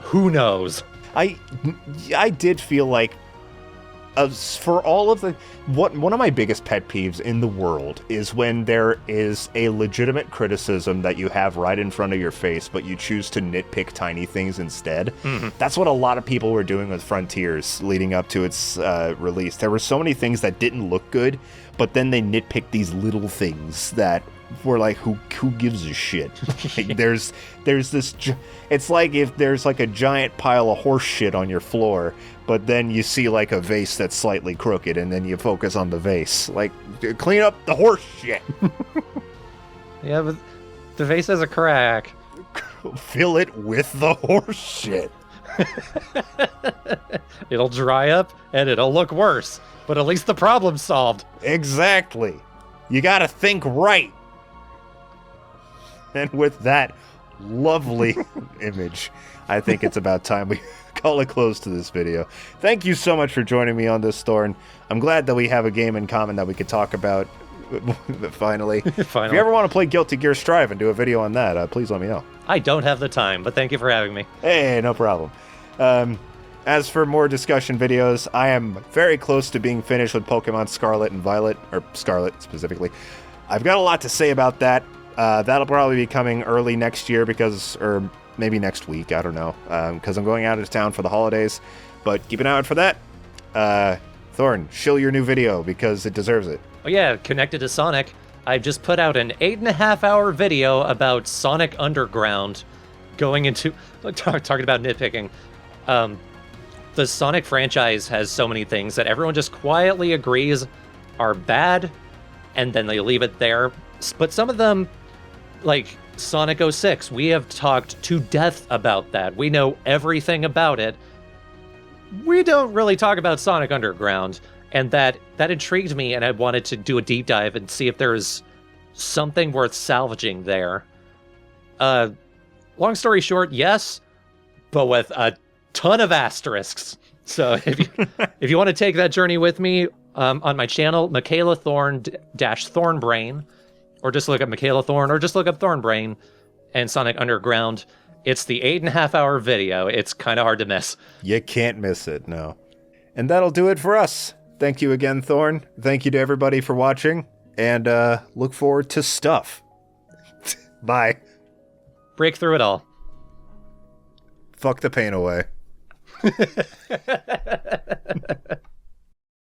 Speaker 1: who knows?
Speaker 2: I did feel like, for all of one of my biggest pet peeves in the world is when there is a legitimate criticism that you have right in front of your face, but you choose to nitpick tiny things instead. Mm-hmm. That's what a lot of people were doing with Frontiers leading up to its release. There were so many things that didn't look good, but then they nitpicked these little things that were like, who gives a shit? Like, there's this, it's like if there's like a giant pile of horse shit on your floor, but then you see like a vase that's slightly crooked, and then you focus on the vase. Like, clean up the horse shit.
Speaker 1: Yeah, but the vase has a crack.
Speaker 2: Fill it with the horse shit.
Speaker 1: It'll dry up, and it'll look worse, but at least the problem's solved.
Speaker 2: Exactly. You gotta think right. And with that lovely image, I think it's about time we call a close to this video. Thank you so much for joining me on this, Thorn. I'm glad that we have a game in common that we could talk about finally. If you ever want to play Guilty Gear Strive and do a video on that, please let me know.
Speaker 1: I don't have the time, but thank you for having me.
Speaker 2: Hey, no problem. As for more discussion videos, I am very close to being finished with Pokemon Scarlet and Violet, or Scarlet specifically. I've got a lot to say about that. That'll probably be coming early next year or maybe next week, I don't know, because I'm going out of town for the holidays. But keep an eye out for that. Thorn, shill your new video because it deserves it.
Speaker 1: Oh yeah, connected to Sonic, I just put out an 8.5-hour video about Sonic Underground, going into talking about nitpicking. The Sonic franchise has so many things that everyone just quietly agrees are bad, and then they leave it there. But some of them, like Sonic 06, we have talked to death about that. We know everything about it. We don't really talk about Sonic Underground, and that intrigued me, and I wanted to do a deep dive and see if there's something worth salvaging there. Long story short, yes, but with a ton of asterisks. So if you want to take that journey with me, on my channel, Michaela Thorn Thornbrain, or just look up Michaela Thorn, or just look up Thornbrain and Sonic Underground. It's the 8.5-hour video. It's kind of hard to miss.
Speaker 2: You can't miss it, no. And that'll do it for us. Thank you again, Thorn. Thank you to everybody for watching, and look forward to stuff. Bye.
Speaker 1: Break through it all.
Speaker 2: Fuck the pain away.